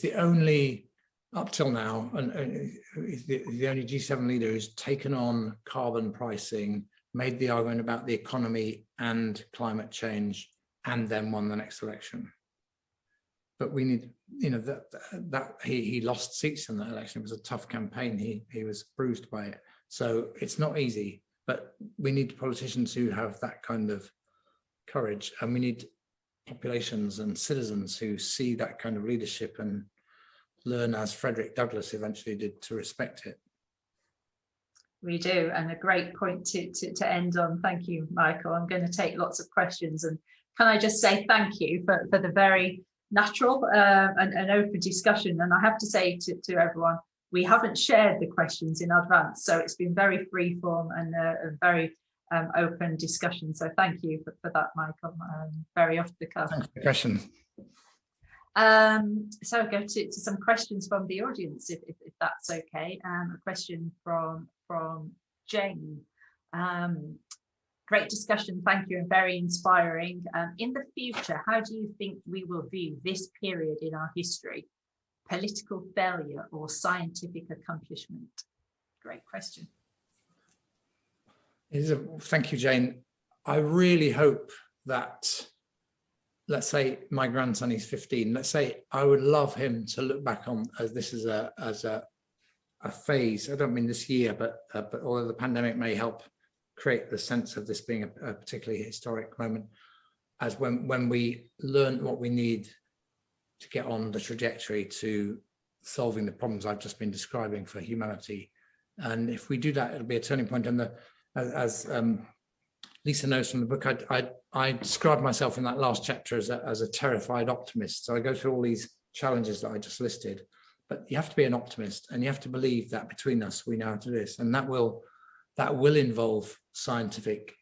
[SPEAKER 2] the only, up till now, and he's the only G7 leader who's taken on carbon pricing, made the argument about the economy and climate change, and then won the next election. But we need, that he lost seats in that election. It was a tough campaign. He was bruised by it. So it's not easy. But we need politicians who have that kind of courage, and we need populations and citizens who see that kind of leadership and learn, as Frederick Douglass eventually did, to respect it.
[SPEAKER 1] We do, and a great point to end on. Thank you, Michael. I'm going to take lots of questions, and can I just say thank you for the very natural and open discussion. And I have to say to everyone, we haven't shared the questions in advance, so it's been very free form and a very open discussion. So thank you for that, Michael. Very off the cuff.
[SPEAKER 2] Thanks for the question.
[SPEAKER 1] So I'll go to some questions from the audience, if that's okay. A question from Jane. Great discussion, thank you, and very inspiring. In the future, how do you think we will view this period in our history? Political failure or scientific accomplishment? Great question.
[SPEAKER 2] Thank you, Jane. I really hope that let's say my grandson is 15. Let's say I would love him to look back on as this is a phase. I don't mean this year, but although the pandemic may help create the sense of this being a particularly historic moment, as when we learn what we need to get on the trajectory to solving the problems I've just been describing for humanity. And if we do that, it'll be a turning point. And as Lisa knows from the book, I described myself in that last chapter as a terrified optimist. So I go through all these challenges that I just listed, but you have to be an optimist, and you have to believe that between us, we know how to do this. And that will involve scientific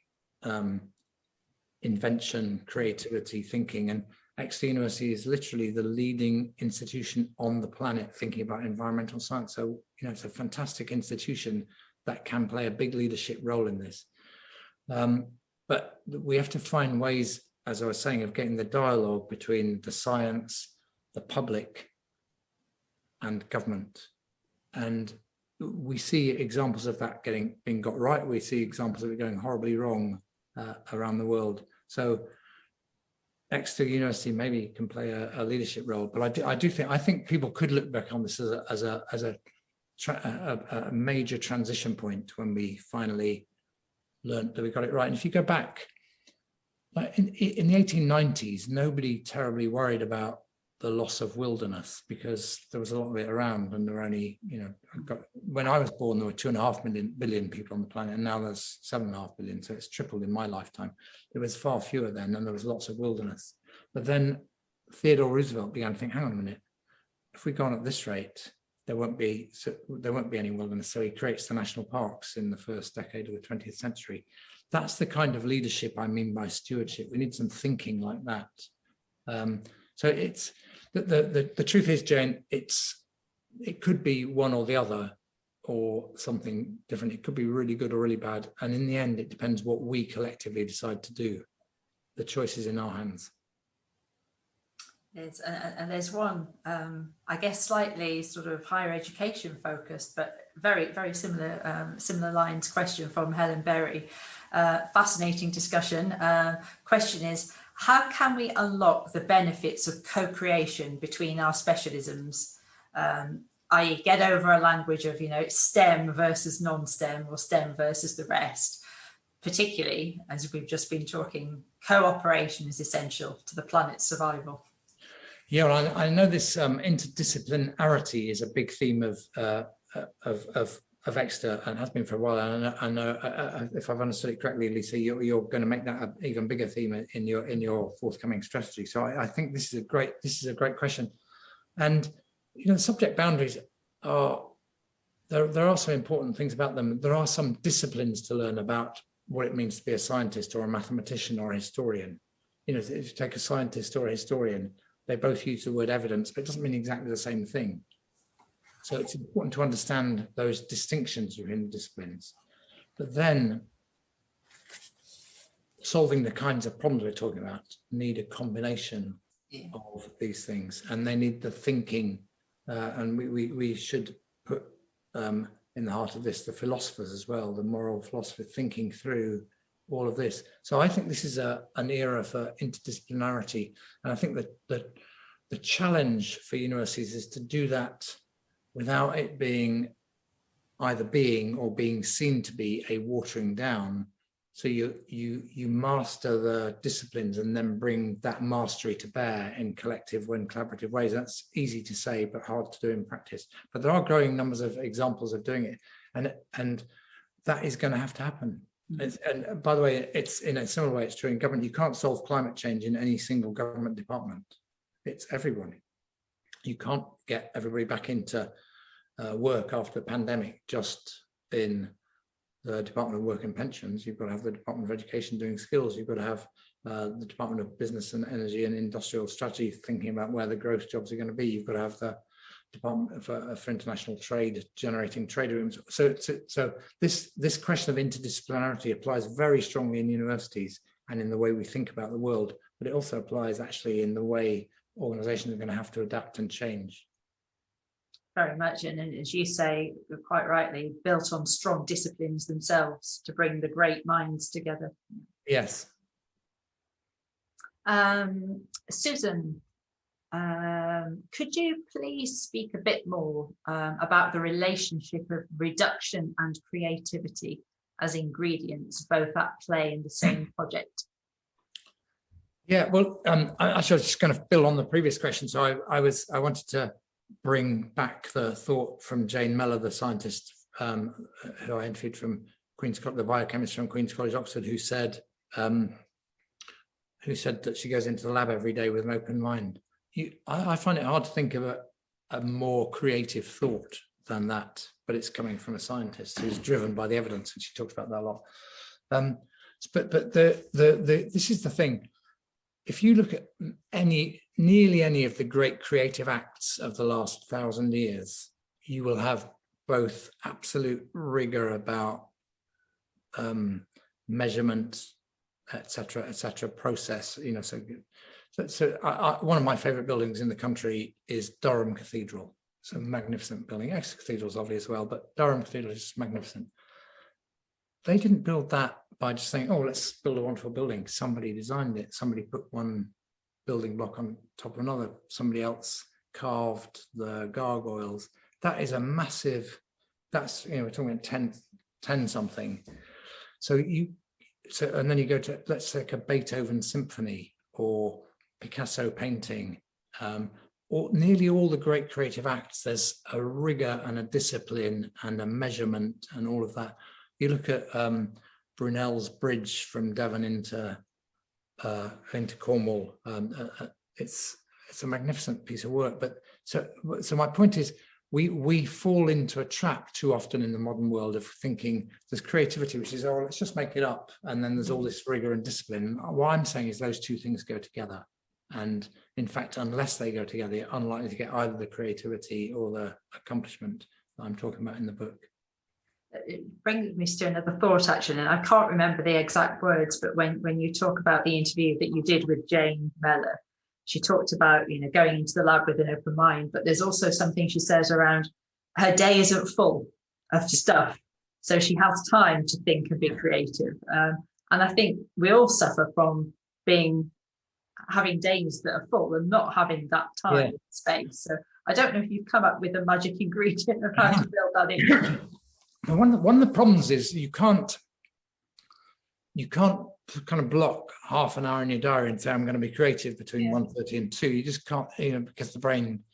[SPEAKER 2] invention, creativity, thinking. And Exeter University is literally the leading institution on the planet thinking about environmental science. So, it's a fantastic institution that can play a big leadership role in this. But we have to find ways, as I was saying, of getting the dialogue between the science, the public, and government. And we see examples of that being got right. We see examples of it going horribly wrong around the world. So Exeter University maybe can play a leadership role, but I think people could look back on this as a major transition point when we finally learned that we got it right. And if you go back, in the 1890s, nobody terribly worried about the loss of wilderness because there was a lot of it around, and there were only, when I was born, there were 2.5 billion people on the planet, and now there's 7.5 billion, so it's tripled in my lifetime. There was far fewer then, and there was lots of wilderness. But then Theodore Roosevelt began to think, hang on a minute, if we go on at this rate, there won't be any wilderness. So he creates the national parks in the first decade of the 20th century. That's the kind of leadership I mean by stewardship. We need some thinking like that. So it's the truth is, Jane, it could be one or the other or something different. It could be really good or really bad. And in the end, it depends what we collectively decide to do. The choice is in our hands.
[SPEAKER 1] And there's one, I guess, slightly sort of higher education focused, but very, very similar lines question from Helen Berry. Fascinating discussion. Question is, how can we unlock the benefits of co-creation between our specialisms, i.e. get over a language of, STEM versus non-STEM or STEM versus the rest? Particularly, as we've just been talking, cooperation is essential to the planet's survival.
[SPEAKER 2] Yeah, well, I know this interdisciplinarity is a big theme of Exeter and has been for a while. And I know if I've understood it correctly, Lisa, you're going to make that an even bigger theme in your forthcoming strategy. So I think this is a great question. And subject boundaries are there are some important things about them. There are some disciplines to learn about what it means to be a scientist or a mathematician or a historian. If you take a scientist or a historian, they both use the word evidence, but it doesn't mean exactly the same thing. So it's important to understand those distinctions within disciplines. But then solving the kinds of problems we're talking about need a combination of these things, and they need the thinking. And we should put in the heart of this the philosophers as well, the moral philosopher thinking through all of this. So I think this is an era for interdisciplinarity, and I think that the challenge for universities is to do that without it being either being or being seen to be a watering down. So you master the disciplines and then bring that mastery to bear in collective and collaborative ways. That's easy to say, but hard to do in practice. But there are growing numbers of examples of doing it, and that is going to have to happen. And by the way, it's in a similar way, it's true in government. You can't solve climate change in any single government department. It's everyone. You can't get everybody back into work after the pandemic just in the Department of Work and Pensions. You've got to have the Department of Education doing skills. You've got to have the Department of Business and Energy and Industrial Strategy thinking about where the growth jobs are going to be. You've got to have the Department for International Trade generating trade agreements. So this question of interdisciplinarity applies very strongly in universities and in the way we think about the world, but it also applies actually in the way organizations are going to have to adapt and change.
[SPEAKER 1] Very much, and as you say, quite rightly, built on strong disciplines themselves to bring the great minds together.
[SPEAKER 2] Yes.
[SPEAKER 1] Susan, could you please speak a bit more about the relationship of reduction and creativity as ingredients, both at play in the same project?
[SPEAKER 2] Yeah, well, I was just going to build on the previous question. So I wanted to bring back the thought from Jane Mellor, the scientist who I interviewed from Queen's College, the biochemist from Queen's College, Oxford, who said that she goes into the lab every day with an open mind. I find it hard to think of a more creative thought than that, but it's coming from a scientist who's driven by the evidence, and she talks about that a lot. But this is the thing. If you look at nearly any of the great creative acts of the last 1,000 years, you will have both absolute rigor about measurement, etc., process. So one of my favorite buildings in the country is Durham Cathedral. It's a magnificent building. Exeter Cathedral is obvious as well, but Durham Cathedral is just magnificent. They didn't build that by just saying, oh, let's build a wonderful building. Somebody designed it. Somebody put one building block on top of another. Somebody else carved the gargoyles. That is a massive, that's, we're talking about 10 something. And then you go to, let's take a Beethoven symphony or Picasso painting, or nearly all the great creative acts, there's a rigor and a discipline and a measurement and all of that. You look at Brunel's bridge from Devon into Cornwall. It's a magnificent piece of work. But so my point is, we fall into a trap too often in the modern world of thinking there's creativity, which is, oh, let's just make it up, and then there's all this rigor and discipline. What I'm saying is those two things go together, and in fact, unless they go together, you're unlikely to get either the creativity or the accomplishment that I'm talking about in the book.
[SPEAKER 1] It brings me to another thought, actually, and I can't remember the exact words, but when you talk about the interview that you did with Jane Mellor, she talked about, going into the lab with an open mind, but there's also something she says around her day isn't full of stuff, so she has time to think and be creative. And I think we all suffer from having days that are full and not having that time and space. So I don't know if you've come up with a magic ingredient of how to build that in.
[SPEAKER 2] One of the problems is you can't kind of block half an hour in your diary and say, I'm going to be creative between 1:30 and 2. You just can't, because the brain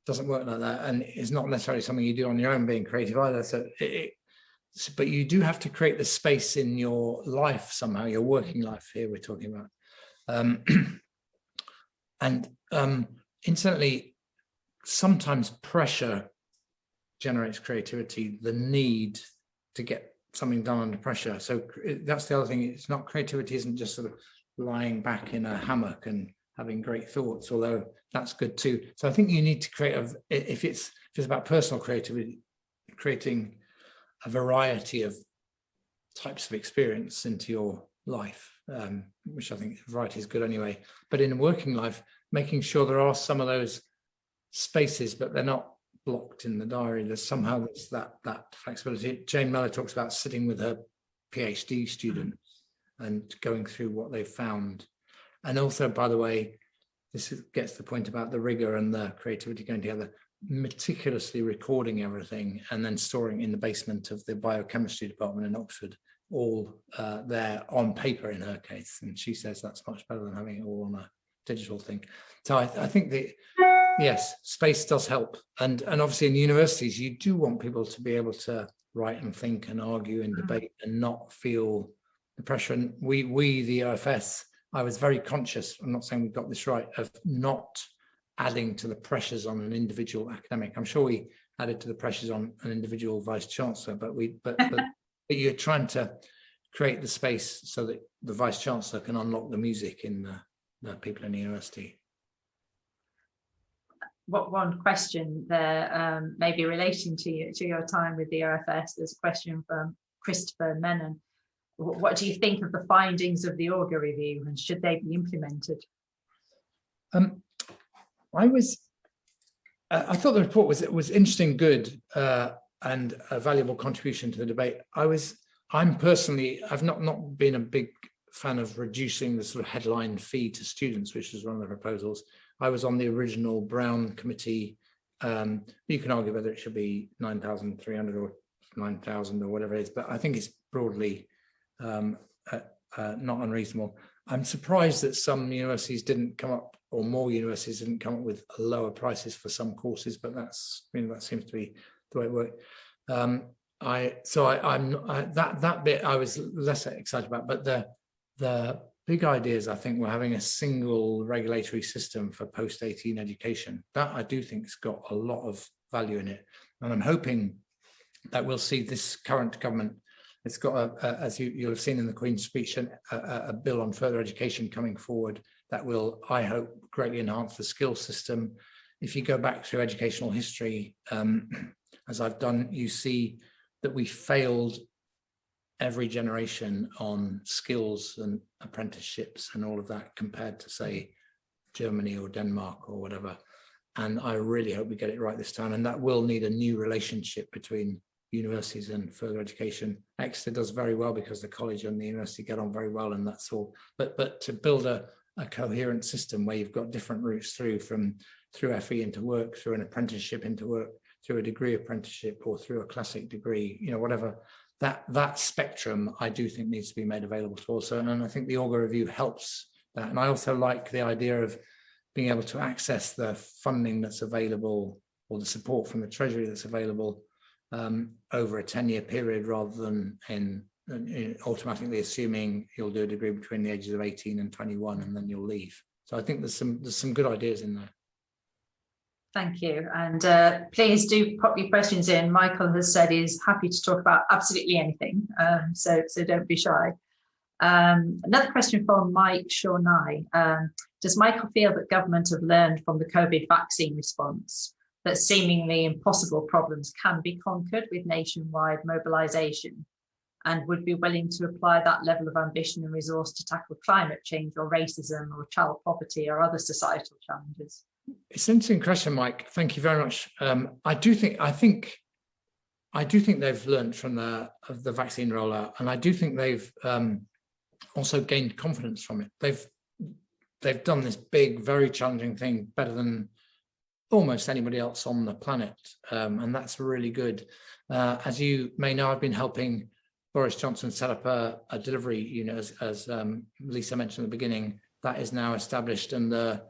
[SPEAKER 2] doesn't work like that. And it's not necessarily something you do on your own, being creative either. So but you do have to create the space in your life somehow, your working life here we're talking about. Incidentally, sometimes pressure generates creativity, the need to get something done under pressure. So that's the other thing. It's not, creativity isn't just sort of lying back in a hammock and having great thoughts, although that's good too. So I think you need to create if it's about personal creativity, creating a variety of types of experience into your life, which I think variety is good anyway. But in working life, making sure there are some of those spaces, but they're not blocked in the diary. There's that flexibility. Jane Mellor talks about sitting with her PhD students and going through what they've found. And also, by the way, this gets to the point about the rigor and the creativity going together, meticulously recording everything and then storing in the basement of the biochemistry department in Oxford, all there on paper in her case. And she says that's much better than having it all on a digital thing. So I think yes, space does help. And obviously in universities, you do want people to be able to write and think and argue and debate and not feel the pressure. And we the OFS, I was very conscious, I'm not saying we got this right, of not adding to the pressures on an individual academic. I'm sure we added to the pressures on an individual Vice-Chancellor, but you're trying to create the space so that the Vice-Chancellor can unlock the music in the people in the university.
[SPEAKER 1] One question there, maybe relating to your time with the OFS, there's a question from Christopher Menon. What do you think of the findings of the Auger Review, and should they be implemented?
[SPEAKER 2] I thought the report was interesting, good, and a valuable contribution to the debate. I've not been a big fan of reducing the sort of headline fee to students, which was one of the proposals. I was on the original Brown committee. You can argue whether it should be 9,300 or 9,000 or whatever it is, but I think it's broadly not unreasonable. I'm surprised that some universities didn't come up, or more universities didn't come up with lower prices for some courses, but that's, that seems to be the way it worked. That bit I was less excited about, but the big ideas, I think, we're having a single regulatory system for post-18 education. That I do think has got a lot of value in it, and I'm hoping that we'll see this current government. It's got, as you'll have seen in the Queen's speech, a bill on further education coming forward that will, I hope, greatly enhance the skills system. If you go back through educational history, as I've done, you see that we failed every generation on skills and apprenticeships and all of that compared to, say, Germany or Denmark or whatever. And I really hope we get it right this time. And that will need a new relationship between universities and further education. Exeter does very well because the college and the university get on very well, and that's all. But to build a coherent system where you've got different routes through FE into work, through an apprenticeship into work, through a degree apprenticeship, or through a classic degree, whatever, that spectrum I do think needs to be made available to also. And I think the Auger Review helps that. And I also like the idea of being able to access the funding that's available, or the support from the Treasury that's available, over a 10-year period, rather than in automatically assuming you'll do a degree between the ages of 18 and 21 and then you'll leave. So I think there's some good ideas in there.
[SPEAKER 1] Thank you, and please do pop your questions in. Michael has said he's happy to talk about absolutely anything, so don't be shy. Another question from Mike Shawnai. Does Michael feel that government have learned from the COVID vaccine response that seemingly impossible problems can be conquered with nationwide mobilisation, and would be willing to apply that level of ambition and resource to tackle climate change or racism or child poverty or other societal challenges?
[SPEAKER 2] It's an interesting question, Mike. Thank you very much. I do think they've learned from the vaccine rollout, and I do think they've also gained confidence from it. They've done this big, very challenging thing better than almost anybody else on the planet, and that's really good. As you may know, I've been helping Boris Johnson set up a delivery unit, as Lisa mentioned at the beginning. That is now established, and the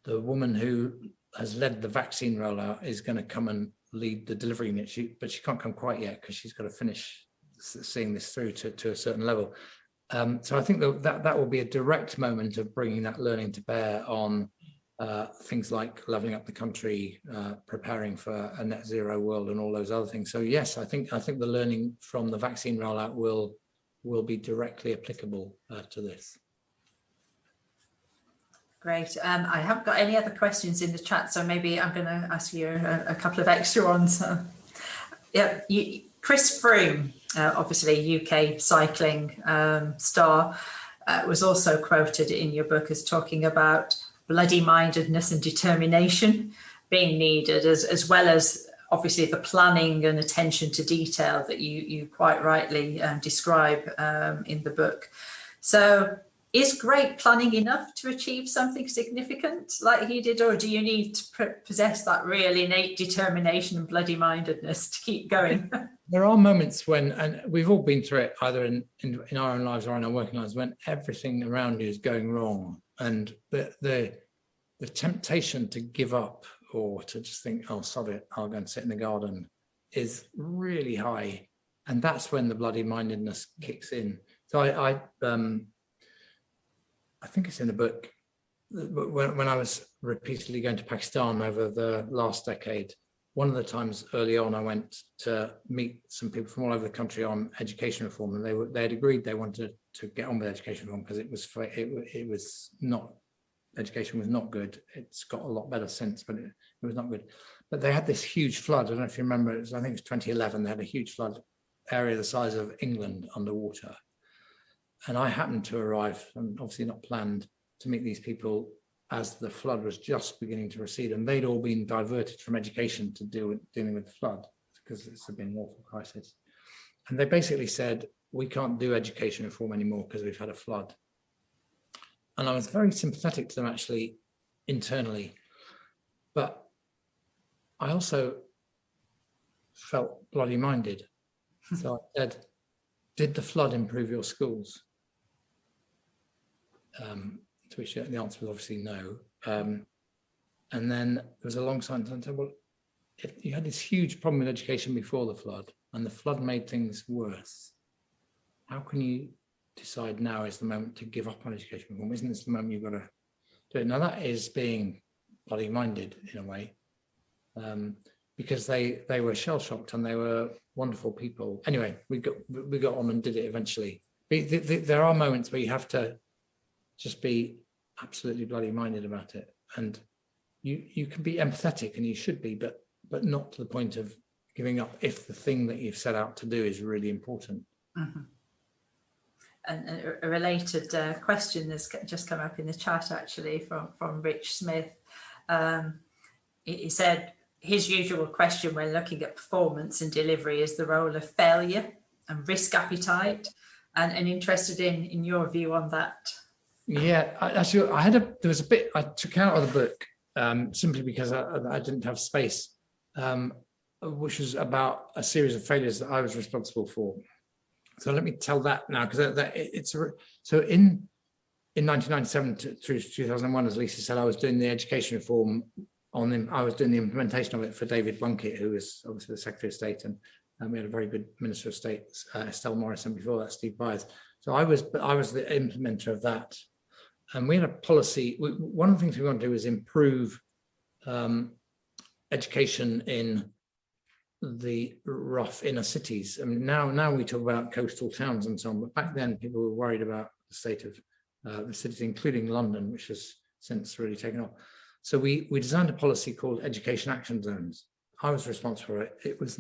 [SPEAKER 2] woman who has led the vaccine rollout is going to come and lead the delivery unit, but she can't come quite yet because she's got to finish seeing this through to a certain level. So I think that will be a direct moment of bringing that learning to bear on things like levelling up the country, preparing for a net zero world, and all those other things. So yes, I think the learning from the vaccine rollout will be directly applicable to this.
[SPEAKER 1] Great. I haven't got any other questions in the chat, so maybe I'm going to ask you a couple of extra ones. Yeah, Chris Froome, obviously UK cycling star, was also quoted in your book as talking about bloody-mindedness and determination being needed, as well as obviously the planning and attention to detail that you quite rightly describe in the book. So is great planning enough to achieve something significant like he did, or do you need to possess that real innate determination and bloody-mindedness to keep going?
[SPEAKER 2] There are moments when, and we've all been through it, either in our own lives or in our working lives, when everything around you is going wrong, and the temptation to give up or to just think, oh, sod it, I'll go and sit in the garden, is really high, and that's when the bloody-mindedness kicks in. So I think it's in the book, when I was repeatedly going to Pakistan over the last decade, one of the times early on I went to meet some people from all over the country on education reform, and they had agreed they wanted to get on with education reform because education was not good. It's got a lot better since, but it was not good. But they had this huge flood. I don't know if you remember, I think it was 2011, they had a huge flood, area the size of England underwater. And I happened to arrive, and obviously not planned, to meet these people as the flood was just beginning to recede, and they'd all been diverted from education to dealing with the flood because it's been an awful crisis. And they basically said, we can't do education reform anymore because we've had a flood. And I was very sympathetic to them actually internally, but I also felt bloody minded. So I said, did the flood improve your schools? To which the answer was obviously no. And then there was a long silence and I said, well, if you had this huge problem with education before the flood and the flood made things worse, how can you decide now is the moment to give up on education reform? Isn't this the moment you've got to do it? Now that is being bloody minded in a way, because they were shell shocked and they were wonderful people. Anyway, we got on and did it eventually. There are moments where you have to just be absolutely bloody minded about it, and you can be empathetic, and you should be, but not to the point of giving up if the thing that you've set out to do is really important.
[SPEAKER 1] Mm-hmm. And a related question that's just come up in the chat actually from Rich Smith. He said his usual question when looking at performance and delivery is the role of failure and risk appetite, and interested in your view on that.
[SPEAKER 2] Yeah, there was a bit I took out of the book simply because I didn't have space, which was about a series of failures that I was responsible for. So let me tell that now, because so in 1997 through 2001, as Lisa said, I was doing the education reform I was doing the implementation of it for David Blunkett, who was obviously the Secretary of State, and we had a very good Minister of State, Estelle Morrison, before that, Steve Byers. So I was the implementer of that, and we had a policy. One of the things we want to do is improve education in the rough inner cities. I mean, now we talk about coastal towns and so on, but back then people were worried about the state of the cities, including London, which has since really taken off. So we designed a policy called Education Action Zones. I was responsible for it. It was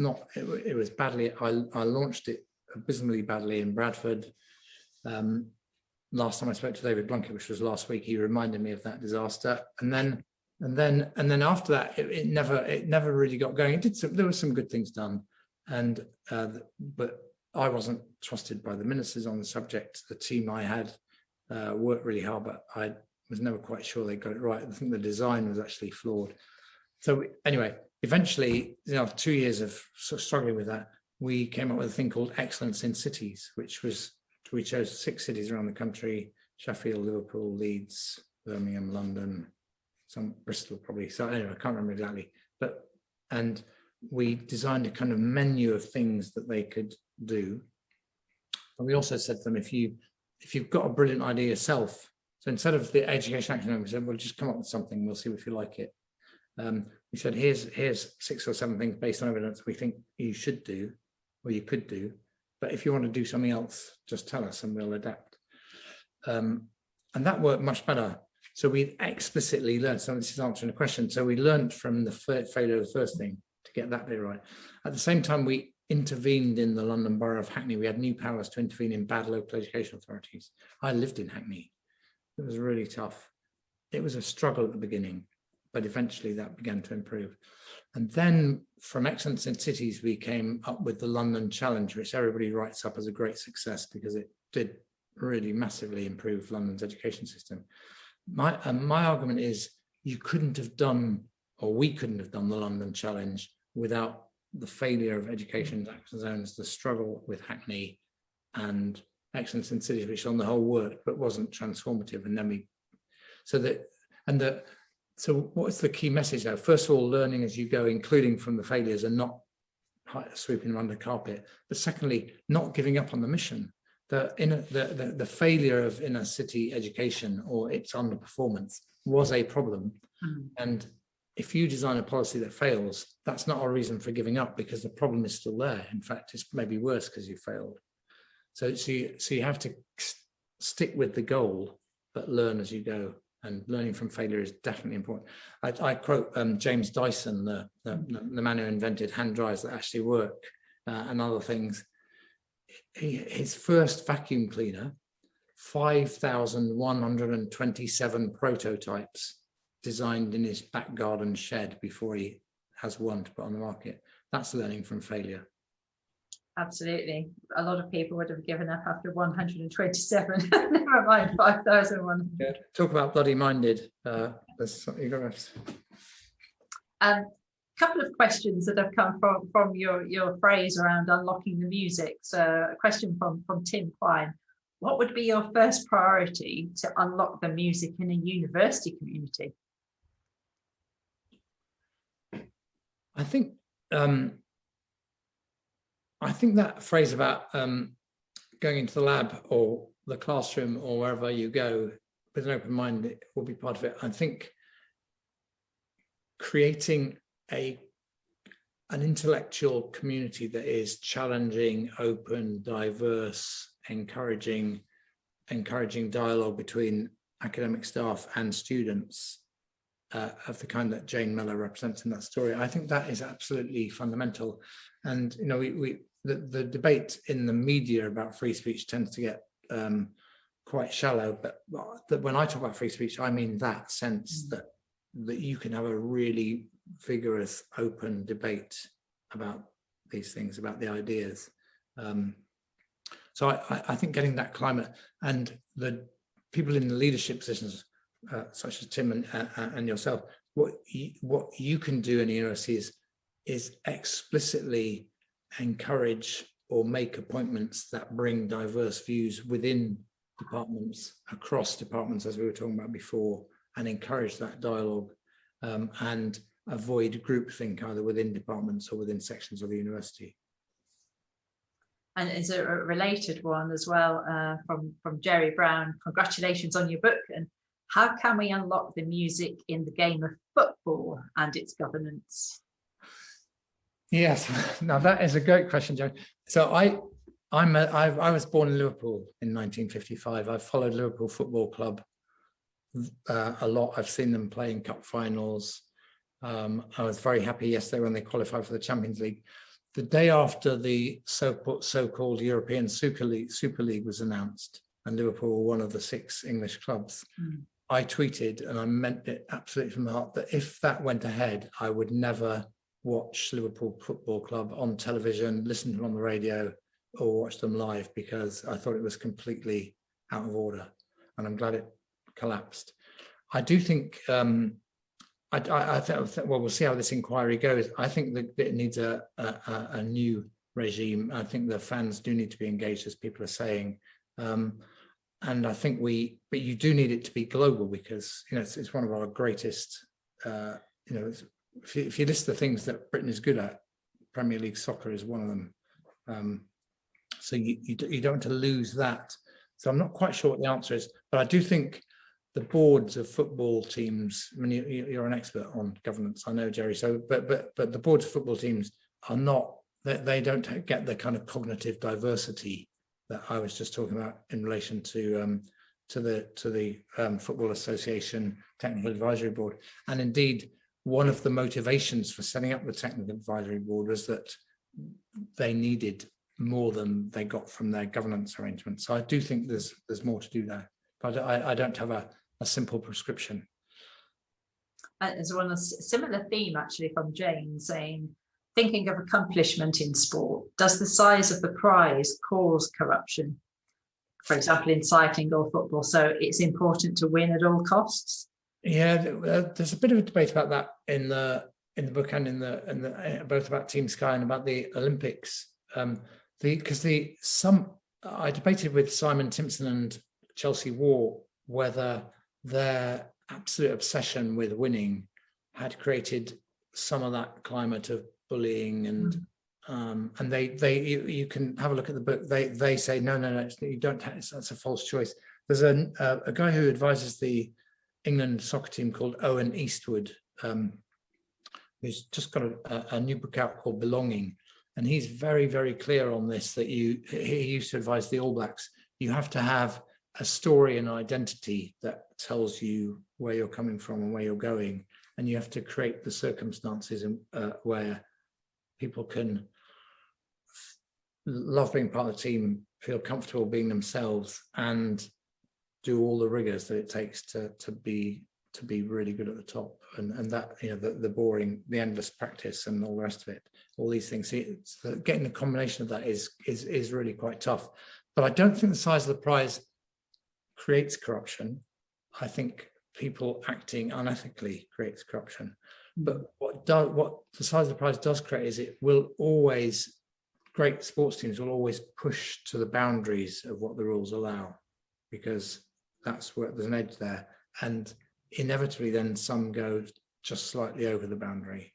[SPEAKER 2] badly, I launched it abysmally badly in Bradford. Last time I spoke to David Blunkett, which was last week, he reminded me of that disaster. And then after that, it never really got going. There were some good things done, but I wasn't trusted by the ministers on the subject. The team I had worked really hard, but I was never quite sure they got it right. I think the design was actually flawed. So anyway, eventually, after 2 years of sort of struggling with that, we came up with a thing called Excellence in Cities, we chose 6 cities around the country: Sheffield, Liverpool, Leeds, Birmingham, London, some Bristol probably. So anyway, I can't remember exactly, and we designed a kind of menu of things that they could do. And we also said to them, if you've got a brilliant idea yourself, so instead of the education action, we said, well, just come up with something, we'll see if you like it. We said, here's 6 or 7 things based on evidence we think you should do, or you could do, but if you want to do something else, just tell us and we'll adapt. And that worked much better. So we explicitly learned, so this is answering a question, so we learned from the failure of the first thing to get that bit right. At the same time, we intervened in the London Borough of Hackney. We had new powers to intervene in bad local education authorities. I lived in Hackney. It was really tough. It was a struggle at the beginning, but eventually that began to improve. And then from Excellence in Cities, we came up with the London Challenge, which everybody writes up as a great success because it did really massively improve London's education system. My argument is you couldn't have done, or we couldn't have done the London Challenge without the failure of Education Action Zones, the struggle with Hackney and Excellence in Cities, which on the whole worked but wasn't transformative. And then so what's the key message now? First of all, learning as you go, including from the failures, and not sweeping them under the carpet. But secondly, not giving up on the mission. The failure of inner city education or its underperformance was a problem. Mm-hmm. And if you design a policy that fails, that's not a reason for giving up, because the problem is still there. In fact, it's maybe worse because you failed. So you have to stick with the goal, but learn as you go. And learning from failure is definitely important. I quote James Dyson, the man who invented hand dryers that actually work and other things. His first vacuum cleaner, 5,127 prototypes designed in his back garden shed before he has one to put on the market. That's learning from failure.
[SPEAKER 1] Absolutely. A lot of people would have given up after 127, never mind 5,100.
[SPEAKER 2] Yeah. Talk about bloody-minded. There's something you're going to
[SPEAKER 1] Couple of questions that have come from your phrase around unlocking the music. So a question from Tim Quine. What would be your first priority to unlock the music in a university community?
[SPEAKER 2] I think that phrase about going into the lab or the classroom or wherever you go with an open mind will be part of it. I think creating an intellectual community that is challenging, open, diverse, encouraging dialogue between academic staff and students of the kind that Jane Miller represents in that story. I think that is absolutely fundamental. And you know, the debate in the media about free speech tends to get quite shallow. But when I talk about free speech, I mean that sense that you can have a really vigorous, open debate about these things, about the ideas. So I think getting that climate, and the people in the leadership positions, such as Tim and yourself, what you can do in the university is explicitly encourage or make appointments that bring diverse views within departments, across departments, as we were talking about before, and encourage that dialogue, and avoid groupthink either within departments or within sections of the university.
[SPEAKER 1] And is a related one as well from Jerry Brown. Congratulations on your book. And how can we unlock the music in the game of football and its governance?
[SPEAKER 2] Yes, now that is a great question, Joe. So I was born in Liverpool in 1955. I've followed Liverpool Football Club a lot. I've seen them play in cup finals. I was very happy yesterday when they qualified for the Champions League. The day after the so-called European Super League was announced, and Liverpool were one of the 6 English clubs, I tweeted, and I meant it absolutely from the heart, that if that went ahead, I would never watch Liverpool Football Club on television, listen to them on the radio, or watch them live, because I thought it was completely out of order, and I'm glad it collapsed. I do think, I think, well, we'll see how this inquiry goes. I think that it needs a new regime. I think the fans do need to be engaged, as people are saying. And I think but you do need it to be global, because, you know, it's one of our greatest, you know, if you list the things that Britain is good at, Premier League soccer is one of them. So you don't want to lose that. So I'm not quite sure what the answer is, but I do think the boards of football teams, I mean, you're an expert on governance, I know, Jerry. So, but the boards of football teams are not, they don't get the kind of cognitive diversity that I was just talking about in relation to the Football Association Technical Advisory Board. And indeed, one of the motivations for setting up the Technical Advisory Board was that they needed more than they got from their governance arrangements. So I do think there's more to do there, but I don't have a simple prescription.
[SPEAKER 1] There's one a similar theme actually from Jane, saying, thinking of accomplishment in sport, does the size of the prize cause corruption? For example, in cycling or football, so it's important to win at all costs? Yeah,
[SPEAKER 2] there's a bit of a debate about that in the book, and in the both about Team Sky and about the Olympics. Because I debated with Simon Timpson and Chelsea War whether their absolute obsession with winning had created some of that climate of bullying, and you can have a look at the book. They say no, you don't. That's a false choice. There's a guy who advises the England soccer team called Owen Eastwood, who's just got a new book out called Belonging, and he's very, very clear on this. That he used to advise the All Blacks. You have to have a story and identity that tells you where you're coming from and where you're going, and you have to create the circumstances where people can love being part of the team, feel comfortable being themselves, and do all the rigors that it takes to to be really good at the top, and that, you know, the boring, the endless practice and all the rest of it, all these things. So getting the combination of that is really quite tough. But I don't think the size of the prize creates corruption. I think people acting unethically creates corruption. But what the size of the prize does create is it will always, great sports teams will always push to the boundaries of what the rules allow, because that's where there's an edge there. And inevitably then some go just slightly over the boundary.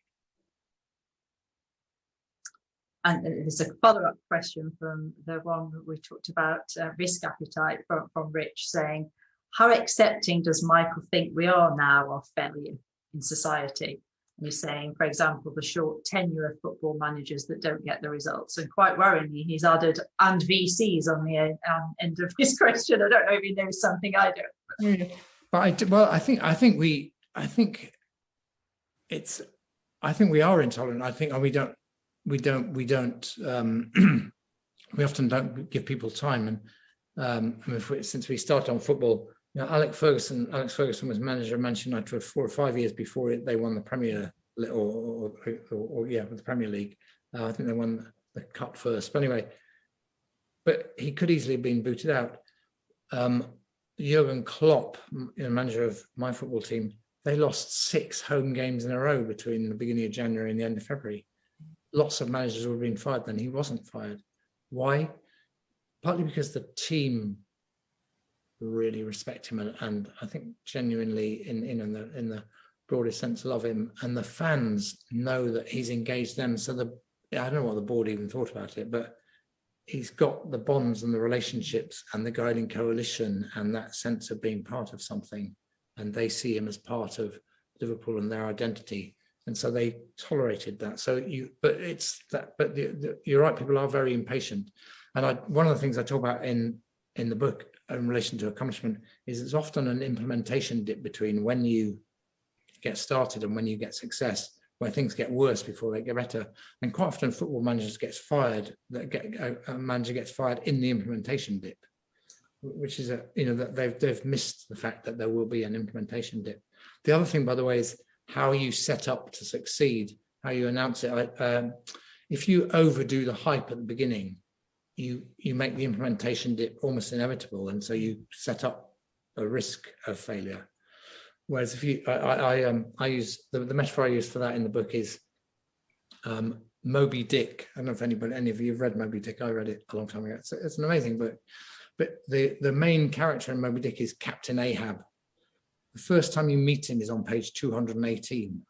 [SPEAKER 1] And there's a follow-up question from the one we talked about, risk appetite, from Rich, saying, how accepting does Michael think we are now of failure in society? And he's saying, for example, the short tenure of football managers that don't get the results. And quite worryingly, he's added, and VCs on the end of his question. I don't know if he knows something I don't.
[SPEAKER 2] But I think we are intolerant. I think we often don't give people time. And since we started on football, you know, Alex Ferguson was manager of Manchester United for 4 or 5 years before they won the Premier, the Premier League. I think they won the cup first. But anyway, but he could easily have been booted out. Jurgen Klopp, manager of my football team, they lost 6 home games in a row between the beginning of January and the end of February. Lots of managers would have been fired then. He wasn't fired. Why? Partly because the team really respect him, and I think genuinely in the broadest sense love him, and the fans know that he's engaged them. So I don't know what the board even thought about it, but he's got the bonds and the relationships and the guiding coalition and that sense of being part of something, and they see him as part of Liverpool and their identity, and so they tolerated that. But you're right, people are very impatient, and one of the things I talk about in the book in relation to accomplishment is it's often an implementation dip between when you get started and when you get success, where things get worse before they get better. And quite often football managers a manager gets fired in the implementation dip, which is that they've missed the fact that there will be an implementation dip. The other thing, by the way, is how you set up to succeed, how you announce it. If you overdo the hype at the beginning, you make the implementation dip almost inevitable, and so you set up a risk of failure. Whereas if I use the metaphor I use for that in the book is Moby Dick. I don't know if any of you have read Moby Dick. I read it a long time ago. It's an amazing book. But the main character in Moby Dick is Captain Ahab. The first time you meet him is on page 218.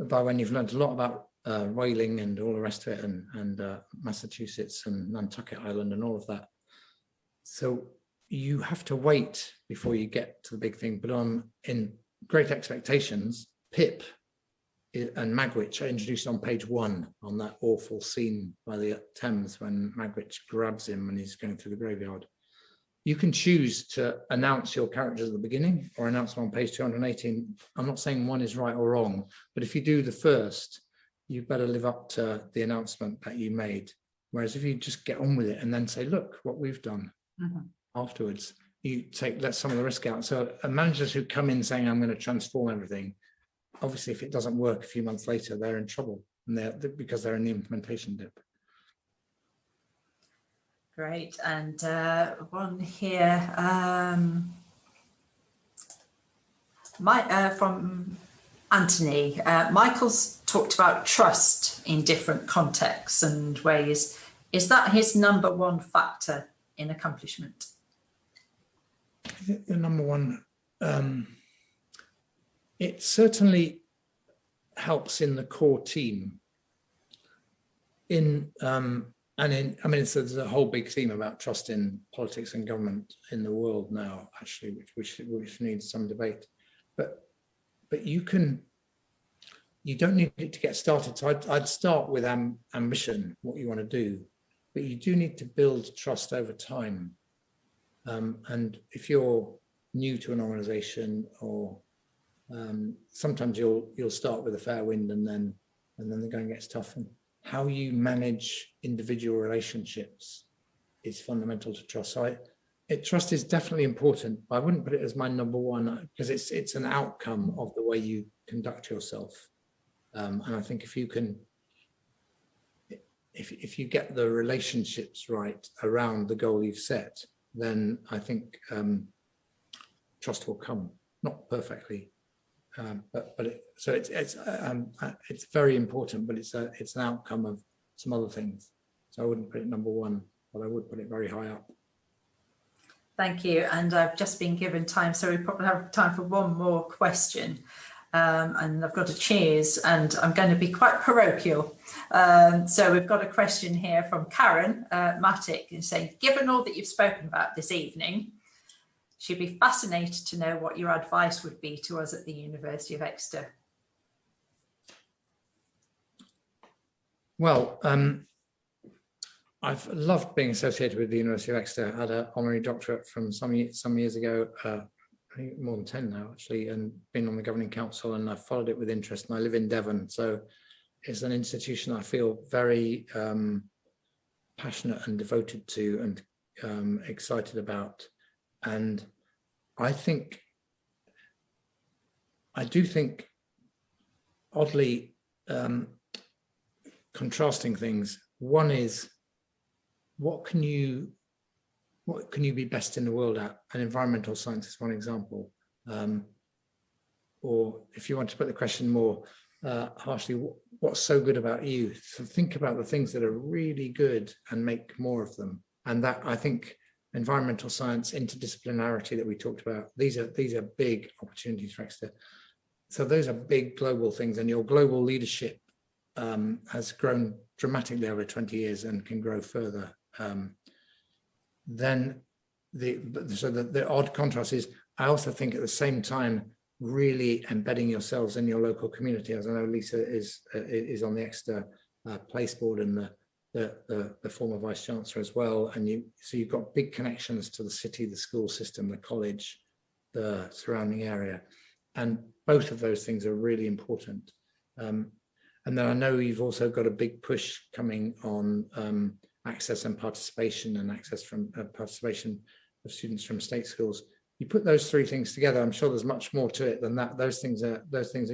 [SPEAKER 2] By when you've learned a lot about whaling and all the rest of it, and Massachusetts and Nantucket Island and all of that. So you have to wait before you get to the big thing. But in Great Expectations, Pip and Magwitch are introduced on page 1 on that awful scene by the Thames when Magwitch grabs him when he's going through the graveyard. You can choose to announce your characters at the beginning or announce them on page 218. I'm not saying one is right or wrong, but if you do the first, you better live up to the announcement that you made. Whereas if you just get on with it and then say, look what we've done afterwards, you let some of the risk out. So managers who come in saying, I'm going to transform everything, obviously if it doesn't work a few months later, they're in trouble, and because they're in the implementation dip.
[SPEAKER 1] Great. And one here from Anthony. Michael's talked about trust in different contexts and ways. Is that his number one factor in accomplishment?
[SPEAKER 2] I think the number one, it certainly helps in the core team. There's a whole big theme about trust in politics and government in the world now, actually, which needs some debate. But you don't need it to get started. So I'd start with ambition, what you want to do, but you do need to build trust over time. And if you're new to an organization, or sometimes you'll start with a fair wind, and then the going gets tough. And how you manage individual relationships is fundamental to trust. So trust is definitely important, but I wouldn't put it as my number one, because it's an outcome of the way you conduct yourself. And I think if you can, if you get the relationships right around the goal you've set, then I think trust will come. Not perfectly, but it's very important. But it's an outcome of some other things. So I wouldn't put it number one, but I would put it very high up.
[SPEAKER 1] Thank you. And I've just been given time, so we probably have time for one more question. And I've got a cheers, and I'm going to be quite parochial. So we've got a question here from Karen Matic, and saying, given all that you've spoken about this evening, she'd be fascinated to know what your advice would be to us at the University of Exeter.
[SPEAKER 2] Well, I've loved being associated with the University of Exeter. I had an honorary doctorate from some years ago, I think more than 10 now actually, and been on the governing council, and I've followed it with interest, and I live in Devon. So it's an institution I feel very passionate and devoted to, and excited about. And I do think oddly contrasting things. One is, what can you be best in the world at? And environmental science is one example. Or if you want to put the question more harshly, what's so good about you? So think about the things that are really good and make more of them. And that, I think, environmental science, interdisciplinarity that we talked about, these are big opportunities for Exeter. So those are big global things, and your global leadership has grown dramatically over 20 years and can grow further. Then the odd contrast is, I also think at the same time, really embedding yourselves in your local community. As I know Lisa is on the Exeter Place Board and the former Vice-Chancellor as well. And so you've got big connections to the city, the school system, the college, the surrounding area. And both of those things are really important. And then I know you've also got a big push coming on access and participation, and access from participation of students from state schools. You put those three things together, I'm sure there's much more to it than that. Those things are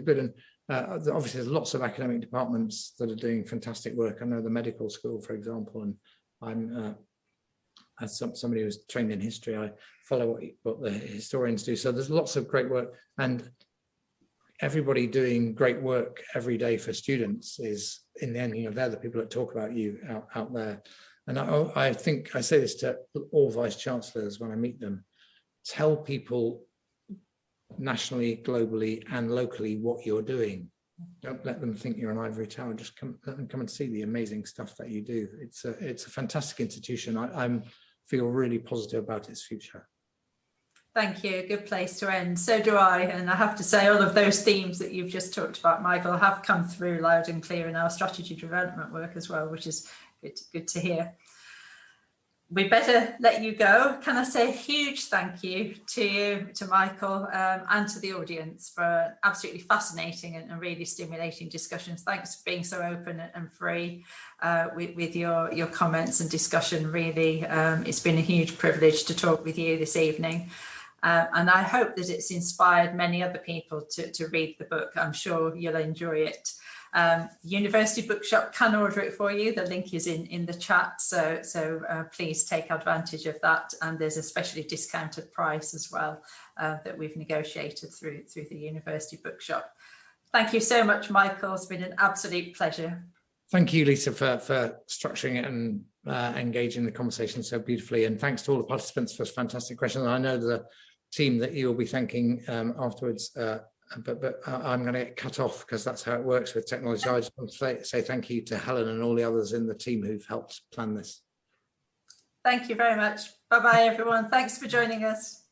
[SPEAKER 2] good. And obviously there's lots of academic departments that are doing fantastic work. I know the medical school, for example, and I'm as somebody who's trained in history, I follow what the historians do. So there's lots of great work, and everybody doing great work every day for students is, in the end, they're the people that talk about you out there. And I think I say this to all vice-chancellors when I meet them: tell people nationally, globally, and locally what you're doing. Don't let them think you're an ivory tower. Just let them come and see the amazing stuff that you do. It's a fantastic institution. I feel really positive about its future.
[SPEAKER 1] Thank you. Good place to end. So do I. And I have to say, all of those themes that you've just talked about, Michael, have come through loud and clear in our strategy development work as well, which is good to hear. We better let you go. Can I say a huge thank you to you, to Michael, and to the audience for absolutely fascinating and really stimulating discussions. Thanks for being so open and free with your comments and discussion. Really, it's been a huge privilege to talk with you this evening. And I hope that it's inspired many other people to read the book. I'm sure you'll enjoy it. University Bookshop can order it for you. The link is in the chat, so please take advantage of that. And there's a specially discounted price as well that we've negotiated through the University Bookshop. Thank you so much, Michael. It's been an absolute pleasure.
[SPEAKER 2] Thank you, Lisa, for structuring it and engaging the conversation so beautifully. And thanks to all the participants for fantastic questions. I know the team that you'll be thanking afterwards, but I'm going to get cut off because that's how it works with technology. So I just want to say thank you to Helen and all the others in the team who've helped plan this.
[SPEAKER 1] Thank you very much. Bye-bye, everyone. Thanks for joining us.